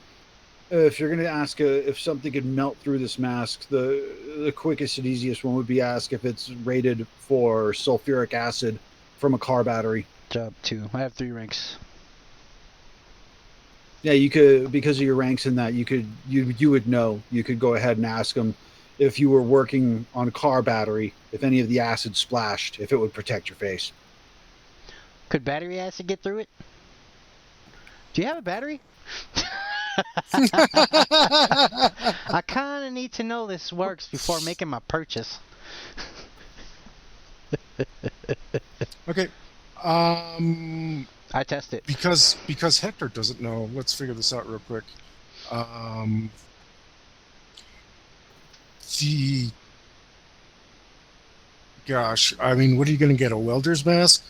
If you're going to ask if something could melt through this mask, the quickest and easiest one would be ask if it's rated for sulfuric acid from a car battery. Job 2. I have 3 ranks. Yeah, you could, because of your ranks in that, you would know. You could go ahead and ask them if you were working on a car battery, if any of the acid splashed, if it would protect your face. Could battery acid get through it? Do you have a battery? I kind of need to know this works before making my purchase. Okay. I test it. Because Hector doesn't know. Let's figure this out real quick. Gosh, I mean, what are you going to get? A welder's mask?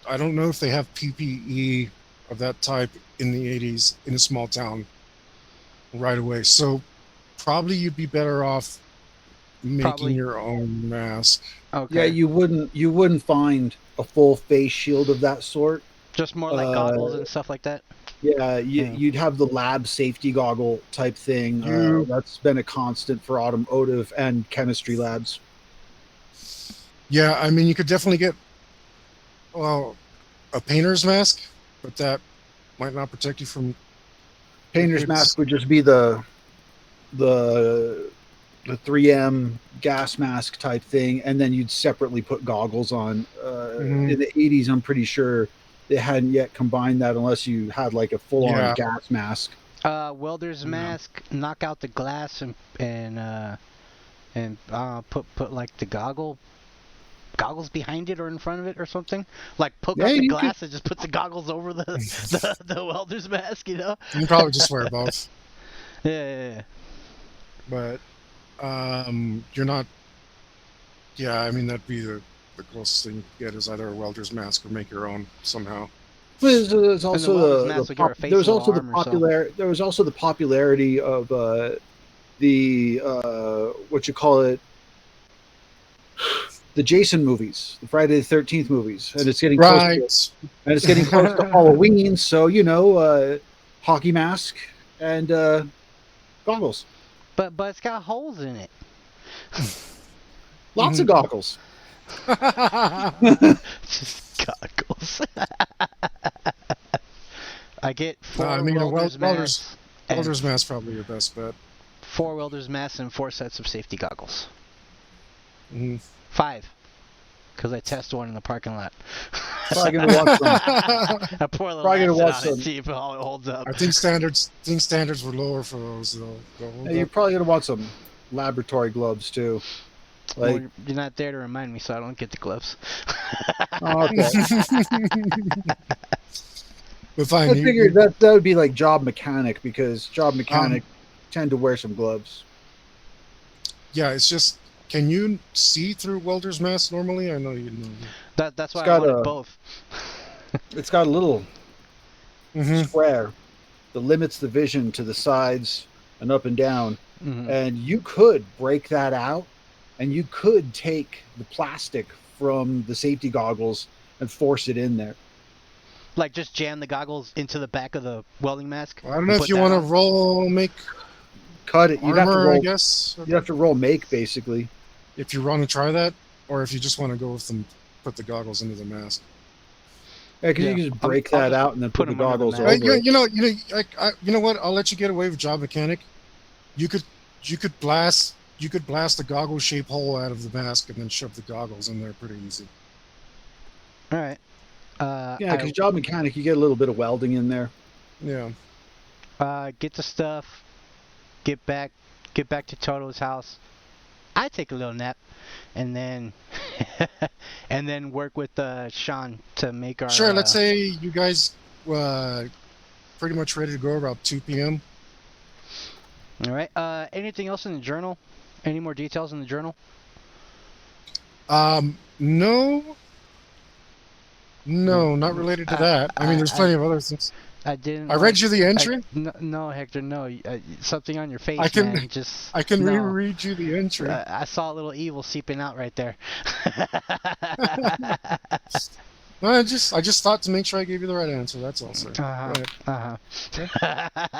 I don't know if they have PPE of that type in the 80s in a small town right away. So probably you'd be better off making your own mask. Okay. Yeah, you wouldn't find a full face shield of that sort. Just more like goggles and stuff like that. Yeah, you'd have the lab safety goggle type thing. That's been a constant for automotive and chemistry labs. Yeah, I mean, you could definitely get, well, a painter's mask, but that might not protect you from... Painter's mask would just be the the 3M gas mask type thing, and then you'd separately put goggles on. Mhm. In the 80s, I'm pretty sure they hadn't yet combined that unless you had like a full-on Yeah. gas mask. Welder's Yeah. mask, knock out the glass and put like the goggles behind it or in front of it or something. Like poke Yeah, out the you could. glass and just put the goggles over the welder's mask, you know? You can probably just wear both, Yeah. but you're not. Yeah, I mean that'd be the closest thing you could get is either a welder's mask or make your own somehow. There's And the welder's also mask will give her face there was a little also the armor, so. there was also the popularity of the what you call it, the Jason movies, the Friday the 13th movies, and it's getting close to, Right. and it's getting close to Halloween, so hockey mask and goggles, But it's got holes in it. lots of Mhm. goggles. Just goggles. I get No, I four mean a welder's masks and welder's mask probably your best bet. 4 welder's masks and 4 sets of safety goggles. Mhm. 5. Because I test one in the parking lot. Probably gonna watch some. I pour a little Probably gonna acid watch on some. it, see if it holds up. I think standards were lower for those though. And you're probably gonna want some laboratory gloves too. Well, Like, you're not there to remind me, so I don't get the gloves. oh, okay. But fine. I figured that would be like job mechanic, because job mechanic tend to wear some gloves. Yeah, it's just. Can you see through welder's mask normally? I know you know. That's why It's I got wanted a- both. It's got a little Mm-hmm. square that limits the vision to the sides and up and down. Mhm. And you could break that out, and you could take the plastic from the safety goggles and force it in there. Like just jam the goggles into the back of the welding mask. I don't know and if put you that want to on? roll make Cut it. You'd have to armor, I roll. guess. You'd have to roll make, basically. If you want to try that, or if you just want to go with them, put the goggles into the mask. Yeah, because Yeah, you can just I'll break just that out and then put put the 'em under the goggles mask. over it. You know what? I'll let you get away with job mechanic. You could blast the goggle shape hole out of the mask and then shove the goggles in there pretty easy. All right. Yeah, because job mechanic, you get a little bit of welding in there. Yeah. Get the stuff. Get back to Toto's house. I take a little nap, and then and then work with Sean to make our. Sure. Let's say you guys pretty much ready to go about 2 p.m. All right. Anything else in the journal? Any more details in the journal? No, not related to that. I mean, there's plenty of other things. I didn't. I read you the entry. No, Hector, no. Something on your face, I can- man. Just. I can no. reread you the entry. I saw a little evil seeping out right there. No, I just thought to make sure I gave you the right answer. That's all, sir. Go ahead.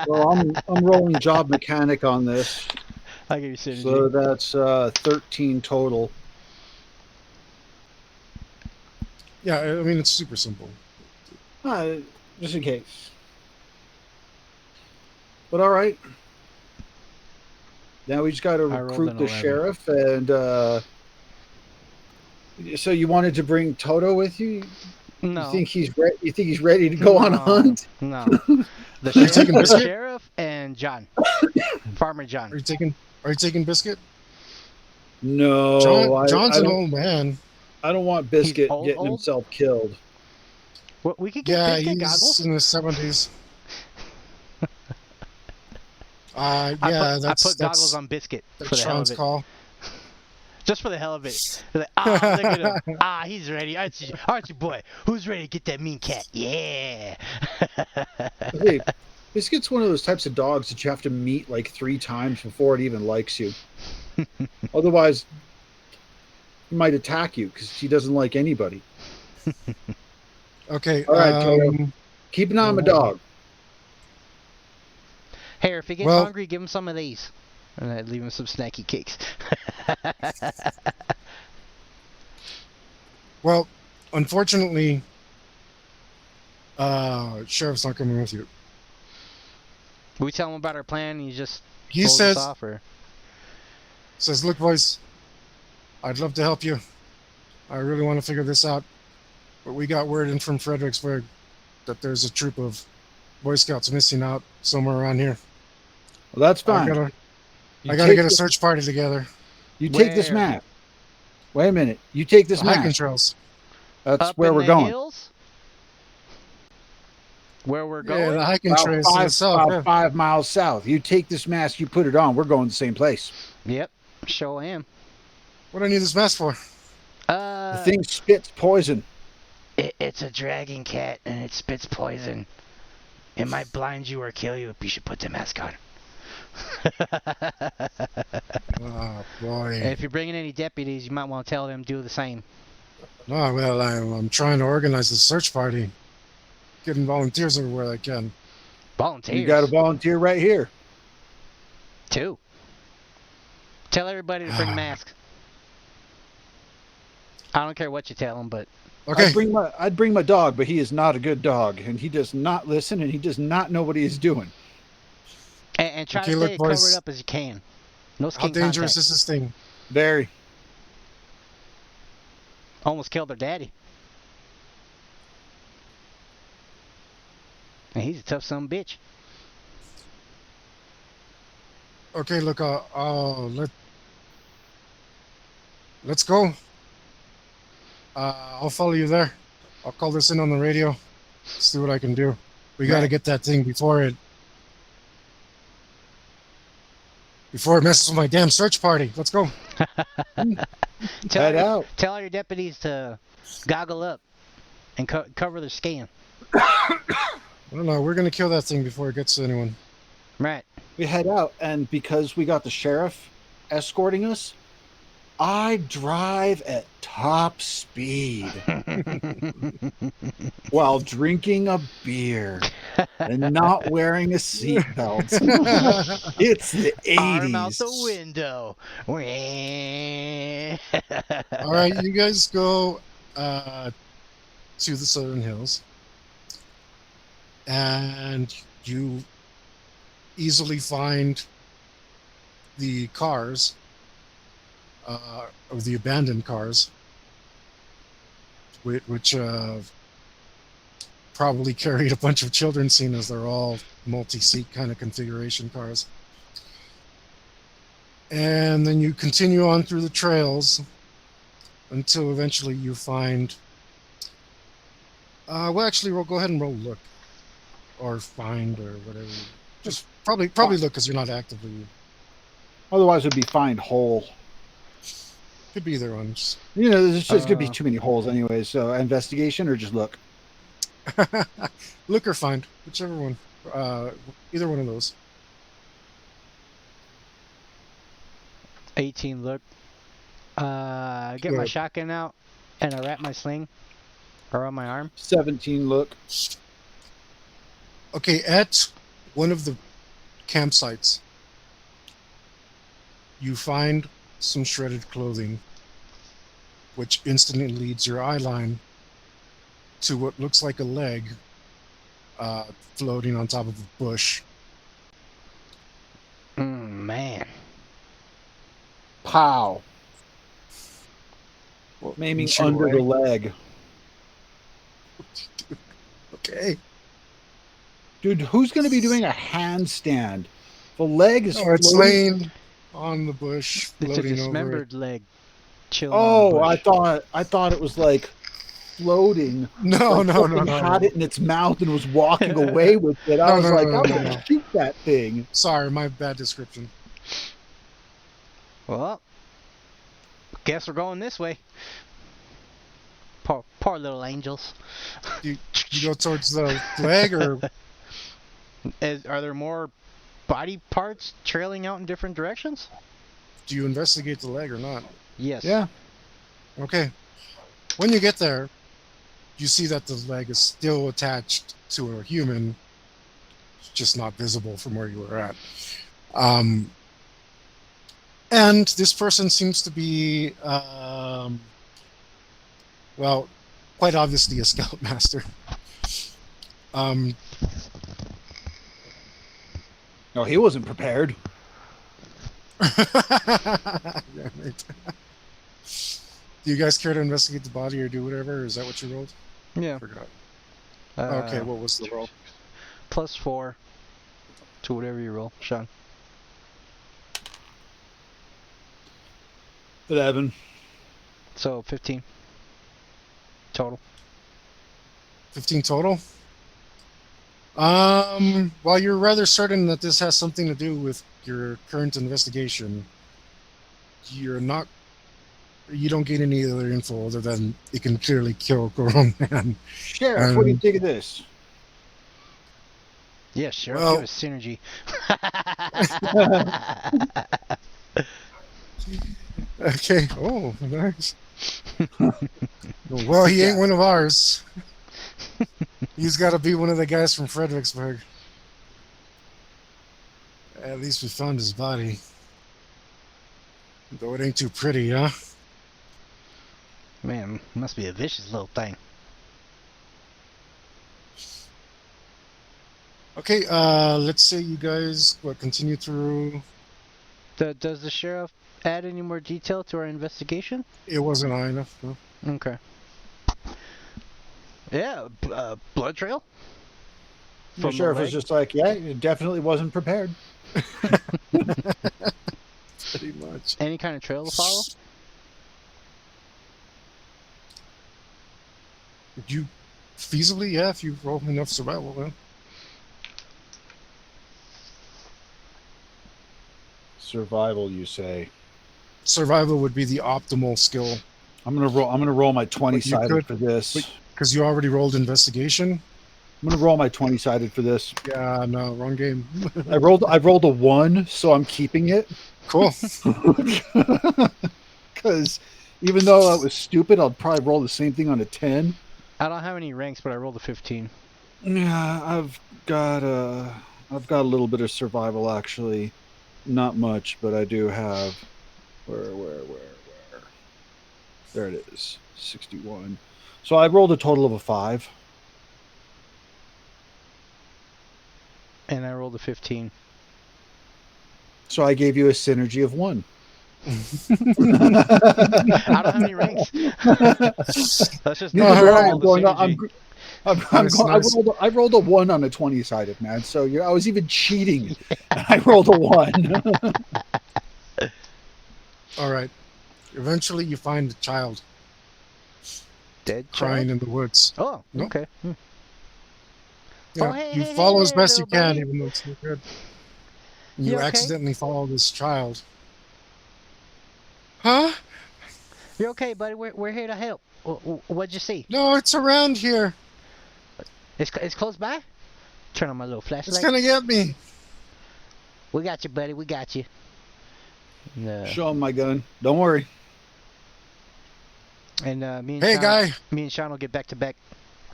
Well, I'm rolling job mechanic on this, I'll give you synergy. so that's 13 total. Yeah, I mean it's super simple. Just in case. But all right. Now we just got to I rolled recruit an the 11. sheriff, and so you wanted to bring Toto with you? No. You think he's ready to go on a hunt? No. The Are you taking the Biscuit? sheriff and John. Farmer John. Are you taking Biscuit? No, John's I an don't, old man. I don't want Biscuit old, getting old? himself killed. What, we could get Yeah, biscuit he's goggles. in his 70s. I that's put goggles on biscuit that's for the hell Sean's of it. call. Just for the hell of it. They're like, look at him. He's ready. Aren't you, boy? Who's ready to get that mean cat? Yeah. Hey, Biscuit's one of those types of dogs that you have to meet like 3 times before it even likes you. Otherwise, he might attack you because he doesn't like anybody. Okay. All right, Toto. Keep an eye on my dog. Hey, if he gets Well- hungry, give him some of these. And I'd leave him some snacky cakes. Well, unfortunately, sheriff's not coming with you. We tell him about our plan, and he just He pulls says us off, or Says, look, boys, I'd love to help you. I really want to figure this out. But we got word in from Fredericksburg that there's a troop of Boy Scouts missing out somewhere around here. Well, that's I fine. gotta You I gotta get a take search party together. You take this Where? map. Wait a minute. You take this The hiking map. trails. That's Up where in we're the going. hills? Where we're Yeah, going? the hiking About trails to the south. Yeah. 5 miles south. You take this mask, you put it on. We're going the same place. Yep, sure am. What do I need this mask for? The thing spits poison. It's a dragon cat and it spits poison. It might blind you or kill you. You should put the mask on. Oh boy. If you're bringing any deputies, you might want to tell them to do the same. Oh well, I'm trying to organize a search party. Getting volunteers everywhere I can. Volunteers. You got a volunteer right here. 2. Tell everybody to bring masks. I don't care what you tell them, but Okay. I'd bring my dog, but he is not a good dog, and he does not listen, and he does not know what he is doing. and try Okay, to look, stay boys. covered up as you can. No How skin dangerous contact. is this thing? Very. Almost killed their daddy. And he's a tough son of a bitch. Okay, look, let's go. I'll follow you there. I'll call this in on the radio. See what I can do. We got to get that thing before it messes with my damn search party. Let's go. Head out. Tell all your deputies to goggle up and cover their skin. I don't know. We're gonna kill that thing before it gets to anyone. Right. We head out, and because we got the sheriff escorting us, I drive at top speed while drinking a beer and not wearing a seatbelt. It's the 80s. Arm out the window. All right, you guys go to the Southern Hills, and you easily find the cars, of the abandoned cars, which probably carried a bunch of children, seeing as they're all multi-seat kind of configuration cars. And then you continue on through the trails until eventually you find. Well, actually, we'll go ahead and roll look, or find, or whatever. Just probably look, because you're not actively. Otherwise, it'd be find hole. Could be either one. Just You know, there's just gonna be too many holes anyway. So investigation or just look. look or find, whichever one. Either one of those. 18 look. Get my shotgun out and I wrap my sling around my arm. 17 look. Okay, at one of the campsites, you find some shredded clothing, which instantly leads your eye line to what looks like a leg floating on top of a bush. Man. Pow. Aiming Shoot under away. the leg. Okay. Dude, who's going to be doing a handstand? The leg is Oh, it's floating. laying on the bush, It's a floating over it. dismembered leg. Chilling on the Oh, bush. I thought it was like floating. No, Like no, something no, had no. it in its mouth and was walking away with it. I No, was no, like, no, I'm no, going to no. shoot that thing. Sorry, my bad description. Well, guess we're going this way. Poor little angels. You go towards the leg, or Are there more body parts trailing out in different directions? do you investigate the leg or not? Yes. Yeah. Okay. When you get there, you see that the leg is still attached to a human, just not visible from where you were at. And this person seems to be, well, quite obviously a scoutmaster. No, he wasn't prepared. Yeah, right. Do you guys care to investigate the body or do whatever? Or is that what you rolled? Yeah. Forgot. Okay, Uh, what was the roll? +4 to whatever you roll, Sean. 11. So 15 total. 15 total? While you're rather certain that this has something to do with your current investigation, you don't get any other info other than it can clearly kill a grown man. Sheriff, what do you And, think of this? Yeah, Sheriff, give well, us synergy. okay. Oh, nice. Well, he ain't one of ours. He's got to be one of the guys from Fredericksburg. At least we found his body. Though it ain't too pretty, huh? Man, must be a vicious little thing. Okay, let's say you guys continue through. Does the sheriff add any more detail to our investigation? It wasn't high enough. No? Okay. Yeah, blood trail. The sheriff was just like, yeah, it definitely wasn't prepared. Pretty much. Any kind of trail to follow? Would you feasibly, yeah, if you roll enough survival, then. Survival, you say? Survival would be the optimal skill. I'm gonna roll my 20-sided for this. Because you already rolled investigation. I'm gonna roll my 20-sided for this. Yeah, no, wrong game. I rolled a 1, so I'm keeping it. Cool. Because even though that was stupid, I'll probably roll the same thing on a 10. I don't have any ranks, but I rolled a 15. Yeah, I've got a little bit of survival actually. Not much, but I do have where. There it is. 61. So I rolled a total of a 5. And I rolled a 15. So I gave you a synergy of 1. I don't have any ranks. That's just No, I rolled a 1 on a 20-sided, man. So I was even cheating. I rolled a 1. All right. Eventually, you find the child Dead crying child? in the woods. Oh, Nope. okay. Yeah, Oh, hey, you hey, follow hey as there, best you little can, buddy. even though it's not good. And You you okay? accidentally follow this child. Huh? You're okay, buddy. We're here to help. What'd you see? No, it's around here. It's close by? Turn on my little It's flashlight. gonna get me. We got you, buddy. We got you. Show him my gun. Don't worry. And me and Hey, Sean, guy. me and Sean will get back to back.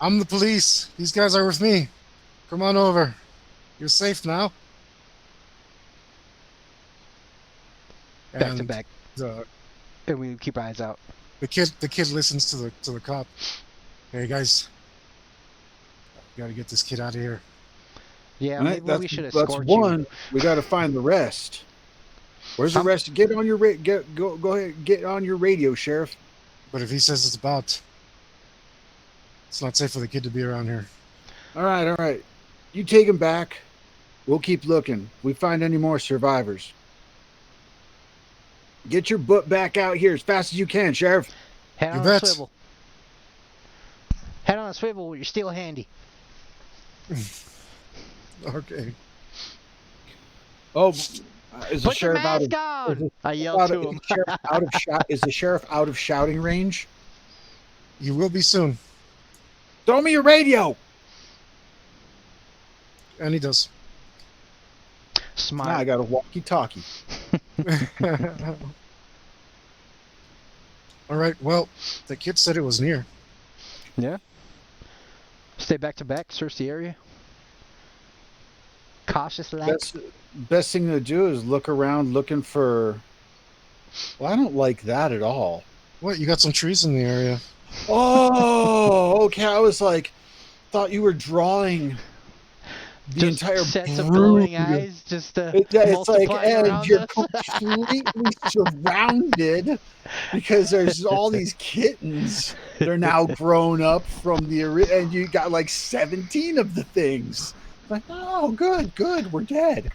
I'm the police. These guys are with me. Come on over. You're safe now. Back to And back. The And we keep our eyes out. the kid listens to the cop. Hey guys, you gotta get this kid out of here. Yeah, Right? maybe we should That's escort one. you. We got to find the rest. Where's the rest? Get on your go ahead. Get on your radio, Sheriff. But if he says it's not safe for the kid to be around here. All right. You take him back. We'll keep looking. If we find any more survivors. Get your butt back out here as fast as you can, Sheriff. Head You on bet. a swivel. Head on a swivel with your steel handy. Okay. Oh, is the Put your sheriff out mask of? on! I yelled to him. Is the sheriff out of shouting range? You will be soon. Throw me your radio. And he does. Smart. Now I got a walkie-talkie. All right. Well, the kid said it was near. Yeah. Stay back to back. Search the area. Cautious like. Best thing to do is look around looking for. Well, I don't like that at all. What? You got some trees in the area. Oh, okay. I was like, thought you were drawing. the Just entire sets of brood. glowing eyes, just It's like, multiplying and around you're us. completely surrounded because there's all these kittens. They're now grown up from and you got like 17 of the things. Like, oh, good, we're dead.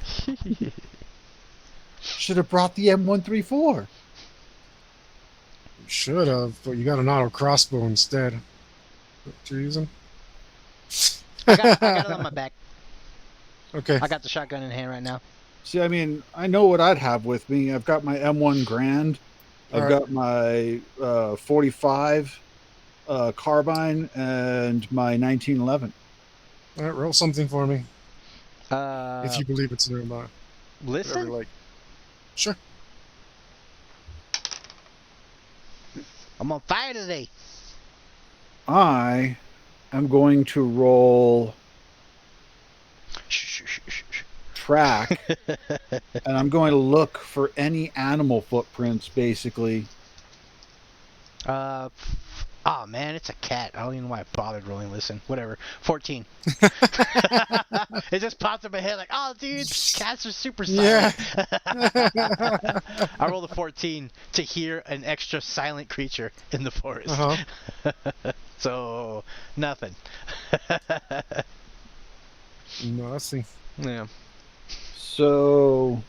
Should have brought the M134. You should have, but you got an auto crossbow instead. What you're using? I got it on my back. Okay. I got the shotgun in hand right now. See, I mean, I know what I'd have with me. I've got my M1 Grand. I've All right. got my 45 carbine and my 1911. All right, roll something for me if Uh, you believe it's nearby. Whatever listen. you like. Sure. I'm on fire today. I am going to roll track, and I'm going to look for any animal footprints, basically. Oh man, it's a cat. I don't even know why I bothered rolling. Listen, whatever. 14. It just popped in my head like, oh, dude, cats are super silent. I rolled a 14 to hear an extra silent creature in the forest. Uh-huh. So nothing. Nothing. Yeah. So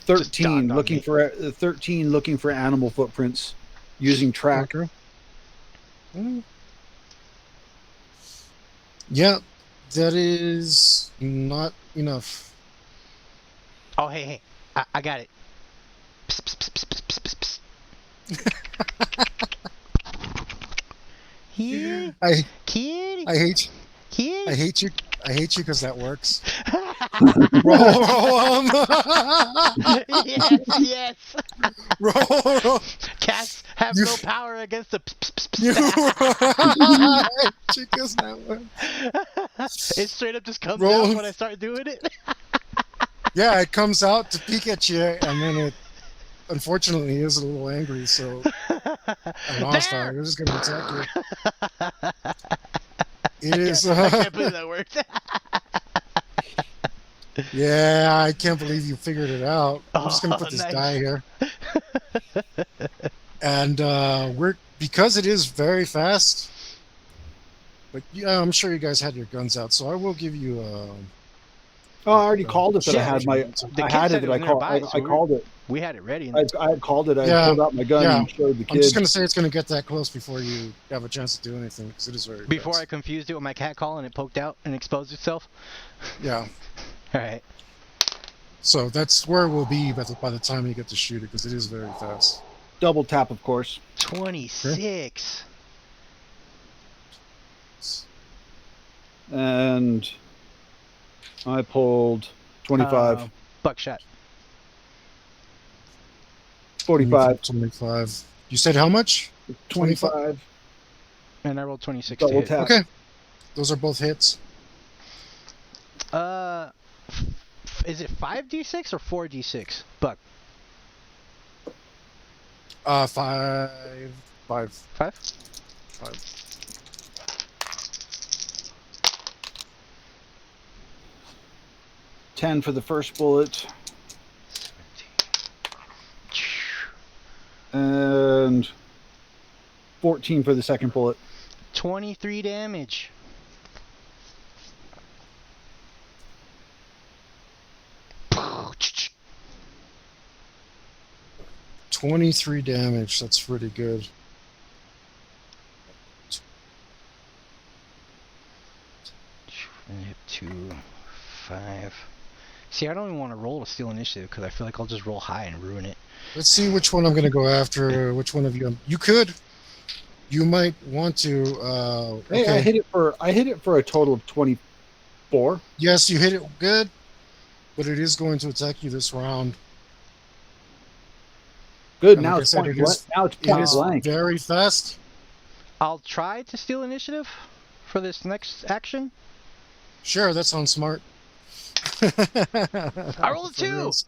Just 13 dawned on looking me. for 13 looking for animal footprints using track. Okay. Yeah, that is not enough. Oh, hey, I got it. Psst, psst, psst, psst, psst, psst, psst. Here, I kitty, hate kitty. I hate you. I hate you because that works. Roll. Yes, yes. Roll. Cats have You- no power against the. You I hate you because that works. It straight up just comes Roll. out when I start doing it. Yeah, it comes out to peek at you, and then it unfortunately is a little angry, so and hostile. There. It's just gonna attack you. It is. I can't believe that worked. Yeah, I can't believe you figured it out. I'm just gonna Oh, put this nice. die here, and we're because it is very fast. But yeah, I'm sure you guys had your guns out, so I will give you. Oh, I already called it that I Yeah, had my. the I kid had said it it that was I called. nearby, so I called it. We had it ready. I had called it. I Yeah, pulled out my gun yeah. and showed the I'm just kid. gonna say it's gonna get that close before you have a chance to do anything, because it is very Before I fast. confused it with my cat call and it poked out and exposed itself. Yeah. All right. So that's where we'll be by the time you get to shoot it, because it is very fast. Double tap, of course. 26. And I pulled 25, Buckshot. 45, 25. You said how much? 25. And I rolled 26 to Double hit. tap. Okay. Those are both hits. Is it 5d6 or 4d6? Buck. 5. 5? 5. 10 for the first bullet. And 14 for the second bullet. 23 damage. $23 damage. That's pretty good. Hit 2, 5. See, I don't even want to roll to steal initiative because I feel like I'll just roll high and ruin it. Let's see which one I'm going to go after. Which one of you? You could. You might want to. Hey, Okay. I hit it for a total of 24. Yes, you hit it good, but it is going to attack you this round. Good. And Now like I it's said, point it is- blank. Now it's It point is blank. very fast. I'll try to steal initiative for this next action. Sure, that sounds smart. I rolled a For 2. reals.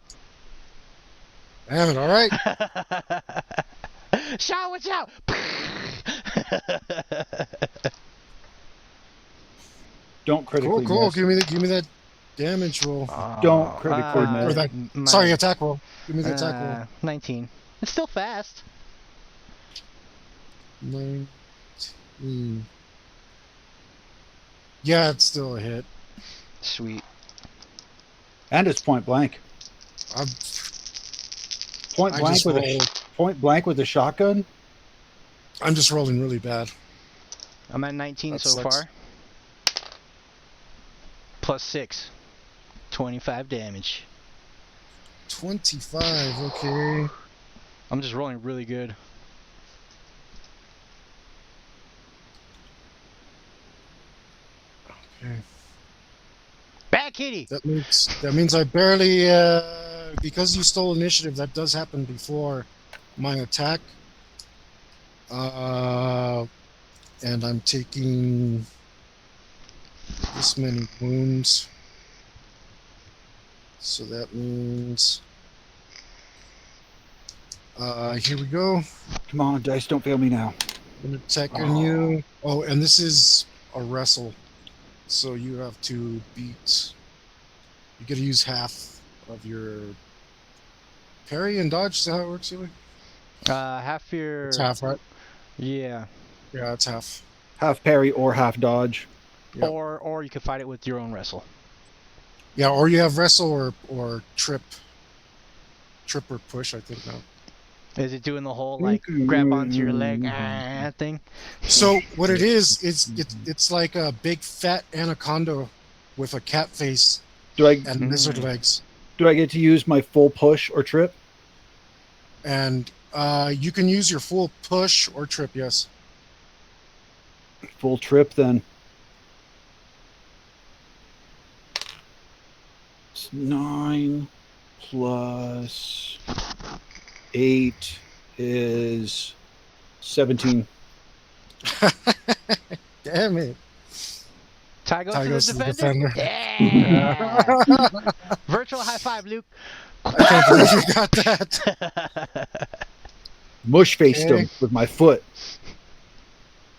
Damn it! All right. Shaw, watch out! Don't critically Cool. miss. Give me that. damage roll. Don't critically Or miss. that. Sorry, attack roll. Give me the attack roll. 19. It's still fast. 19. Yeah, it's still a hit. Sweet. And it's point blank. I'm, Point I blank just with rolled. point blank with a shotgun. I'm just rolling really bad. I'm at 19 That so sucks. far. Plus 6. 25 damage. 25. Okay. I'm just rolling really good. Okay. Back kitty! That means I barely because you stole initiative. That does happen before my attack. And I'm taking this many wounds. So that means here we go. Come on, dice, don't fail me now. I'm gonna attack on you. Oh, and this is a wrestle. So you have to beat. You gotta use half of your parry and dodge. Is that how it works, Eli? Half your... It's half, right? Yeah. Yeah, it's half. Half parry or half dodge. Yep. Or you can fight it with your own wrestle. Yeah, or you have wrestle or trip. Trip or push, I think now. Is it doing the whole, like, grab onto your leg thing? So what it is, it's like a big fat anaconda with a cat face Do I and lizard legs. do I get to use my full push or trip? And you can use your full push or trip, yes. Full trip then. It's 9 plus 8 is 17. Damn it. Ty goes Ty to goes the to the defender. defender. Yeah. Virtual high five, Luke. I can't believe you got that. Mush faced Okay. him with my foot.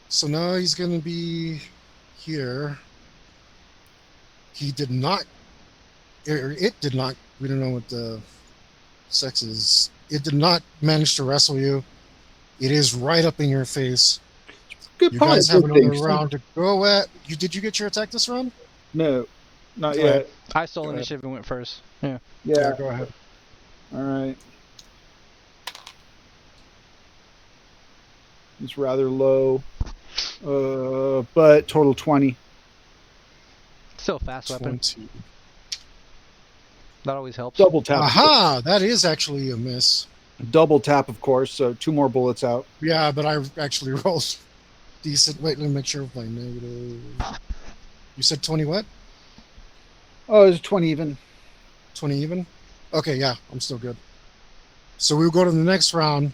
So now he's going to be here. He did not, or it did not, we don't know what the sex is. It did not manage to wrestle you. It is right up in your face. Good You point. guys have Good another thing. round to go at. Did you get your attack this round? No, not Go yet. ahead. I stole Go ahead. initiative and went first. Yeah. Yeah. Go ahead. All right. It's rather low, but total 20. Still a fast weapon. 20. That always helps. Double tap. Aha! That is actually a miss. Double tap, of course. So 2 more bullets out. Yeah, but I actually rolled decent. Wait, let me make sure of my negative. You said 20 what? Oh, it's 20 even. 20 even? Okay, yeah, I'm still good. So we'll go to the next round.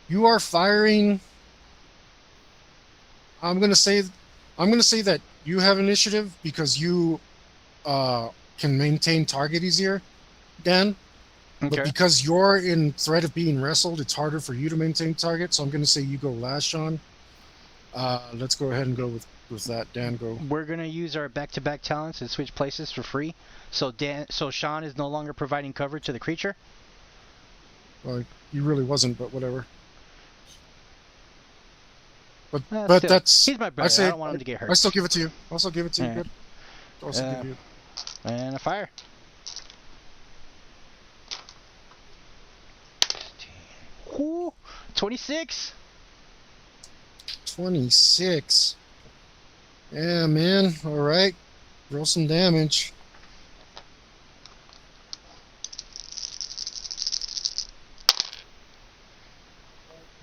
You are firing. I'm gonna say that you have initiative because you can maintain target easier, Dan. Okay. But because you're in threat of being wrestled, it's harder for you to maintain target. So I'm gonna say you go last, Sean. Let's go ahead and go with that. Dan, go. We're gonna use our back-to-back talents and switch places for free. So Sean is no longer providing cover to the creature. Well, he really wasn't, but whatever. But Still, that's. he's my brother. say I don't want him to get hurt. I still give it to you. I'll still give it to you. Yeah. Good. I'll still give you. And a fire. 26. 26. Yeah, man. All right. Roll some damage.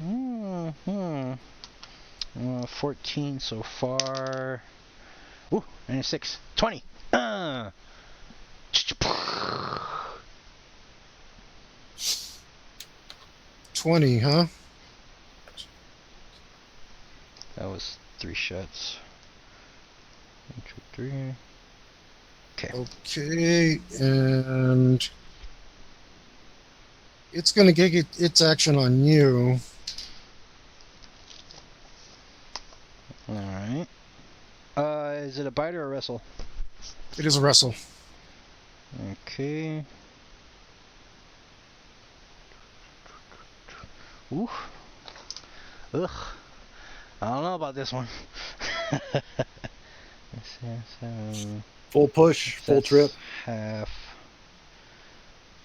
Mm-hmm. 14 so far. Ooh, and a 6. 20. 20, huh? That was 3 shots. 1, 2, 3. Okay. Okay, and it's gonna get its action on you. Alright. Is it a bite or a wrestle? It is a wrestle. Okay. Ooh. Ugh. I don't know about this one. Full push, full trip. Half.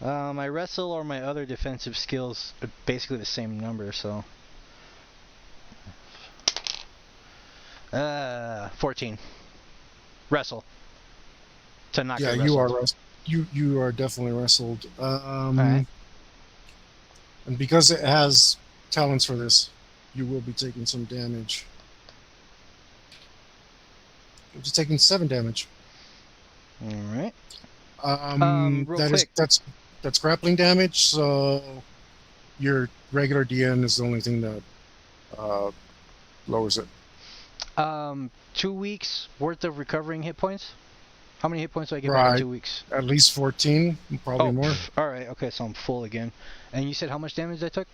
My wrestle or my other defensive skills are basically the same number, so. 14. Wrestle. To not Yeah, get you are wrestled. you are definitely wrestled. Alright. And because it has talents for this, you will be taking some damage. You're just taking 7 damage. Alright. Real That is quick. that's grappling damage. So your regular DN is the only thing that lowers it. 2 weeks worth of recovering hit points. How many hit points do I get back in Right. 2 weeks? At least 14, probably more. Alright, okay, so I'm full again. And you said how much damage I took?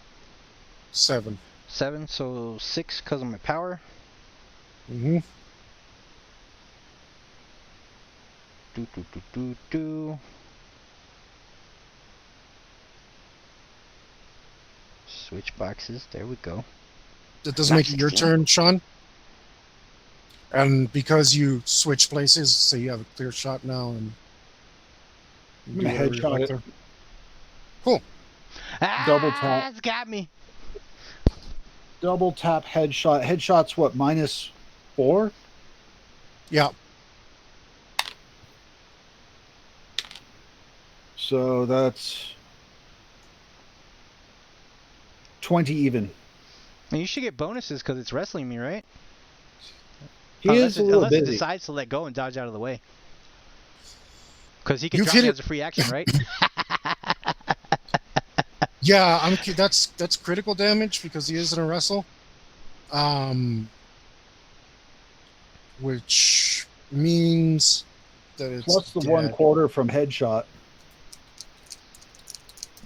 7. 7, so 6 because of my power. Mm-hmm. Switch boxes, there we go. That does Not make it your 16. turn, Sean. And because you switch places, so you have a clear shot now, and I'm gonna headshot it. Cool. Double tap. It's got me. Double tap headshot. Headshot's what, -4? Yeah. So that's 20 even. And you should get bonuses because it's wrestling me, right? He is a little unless it busy. decides to let go and dodge out of the way. Because he can You've drop me hit it. as a free action, right? Yeah, that's critical damage because he is in a wrestle. Which means that it's Plus the dead. 1/4 from headshot.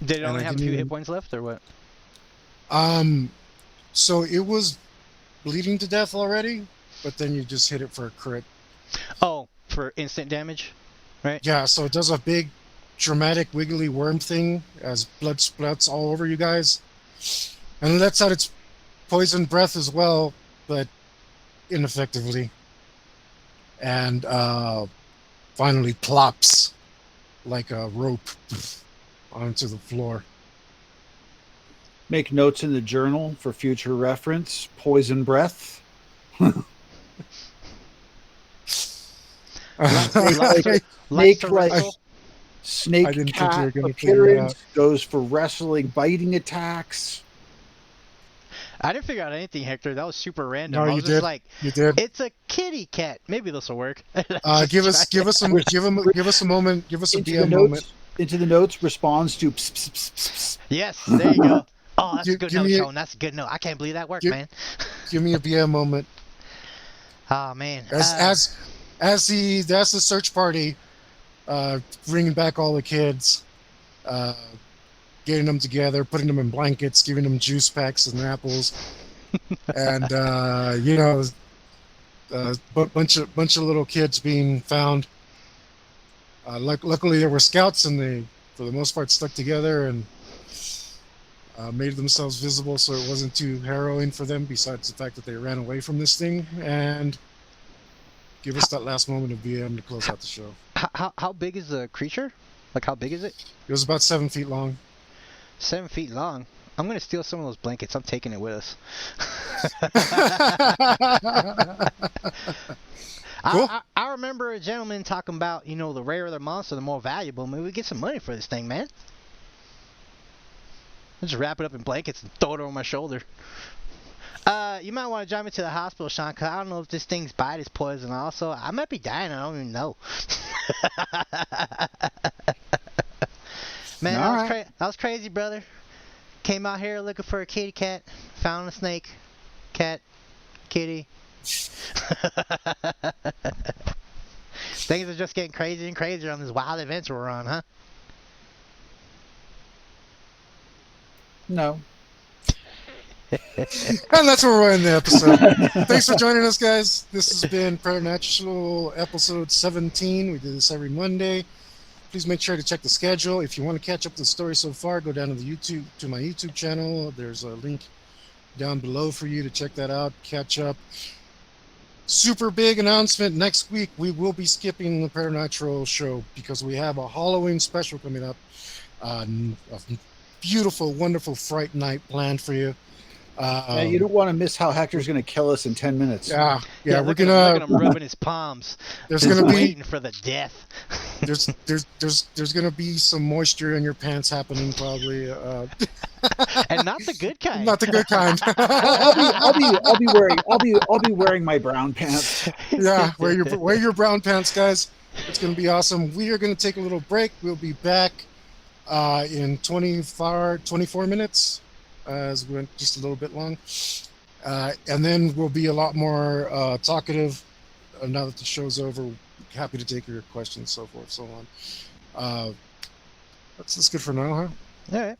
Did it And only I have a didn't few even- hit points left, or what? So it was bleeding to death already, but then you just hit it for a crit. Oh, for instant damage, right? Yeah, so it does a big dramatic wiggly worm thing as blood spluts all over you guys. And it lets out its poison breath as well, but ineffectively. And finally plops like a rope onto the floor. Make notes in the journal for future reference. Poison breath. Likes Make to like wrestle. snake I didn't think you were cat gonna figure it appearance. Goes for wrestling, biting attacks. I didn't figure out anything, Hector. That was super random. No, I you was just did. like, You did. it's a kitty cat. Maybe this will work. Give us a moment. Give us a Into BM the moment. notes. Into the notes. Responds to. Pss, pss, pss, pss, pss. Yes, there you go. Oh, that's a good Give note, me a- Sean. That's a good note. I can't believe that worked, Give- man. Give me a BM moment. Oh man. As the search party, bringing back all the kids, getting them together, putting them in blankets, giving them juice packs and apples, and bunch of little kids being found. Luckily, there were scouts, and they, for the most part, stuck together and made themselves visible, so it wasn't too harrowing for them. Besides the fact that they ran away from this thing, and give us that last moment of BM to close out the show. How big is the creature? Like, how big is it? It was about 7 feet long. 7 feet long. I'm gonna steal some of those blankets. I'm taking it with us. Cool. I remember a gentleman talking about, the rarer the monster, the more valuable. Maybe we get some money for this thing, man. I'll just wrap it up in blankets and throw it over my shoulder. You might want to drive me to the hospital, Sean, because I don't know if this thing's bite is poison. Also, I might be dying. I don't even know. Man, that was crazy, brother. Came out here looking for a kitty cat. Found a snake. Cat. Kitty. Things are just getting crazier and crazier on these wild events we're on, huh? No. And that's where we're in the episode. Thanks for joining us, guys. This has been Preternatural episode 17. We do this every Monday. please make sure to check the schedule. If you want to catch up the story so far, go down to my YouTube channel. There's a link down below for you to check that out. Catch up. Super big announcement next week. We will be skipping the Preternatural show because we have a Halloween special coming up. A beautiful, wonderful Fright Night planned for you. Yeah, you don't want to miss how Hector's going to kill us in 10 minutes. Yeah, we're look gonna. Look at him rubbing his palms. There's Just gonna be waiting for the death. there's gonna be some moisture in your pants happening probably. And not the good kind. Not the good kind. I'll be wearing my brown pants. Yeah, wear your brown pants, guys. It's gonna be awesome. We are gonna take a little break. We'll be back in 24 minutes. As we went just a little bit long, and then we'll be a lot more talkative now that the show's over. Happy to take your questions, so forth, so on. That's good for now, huh? All right.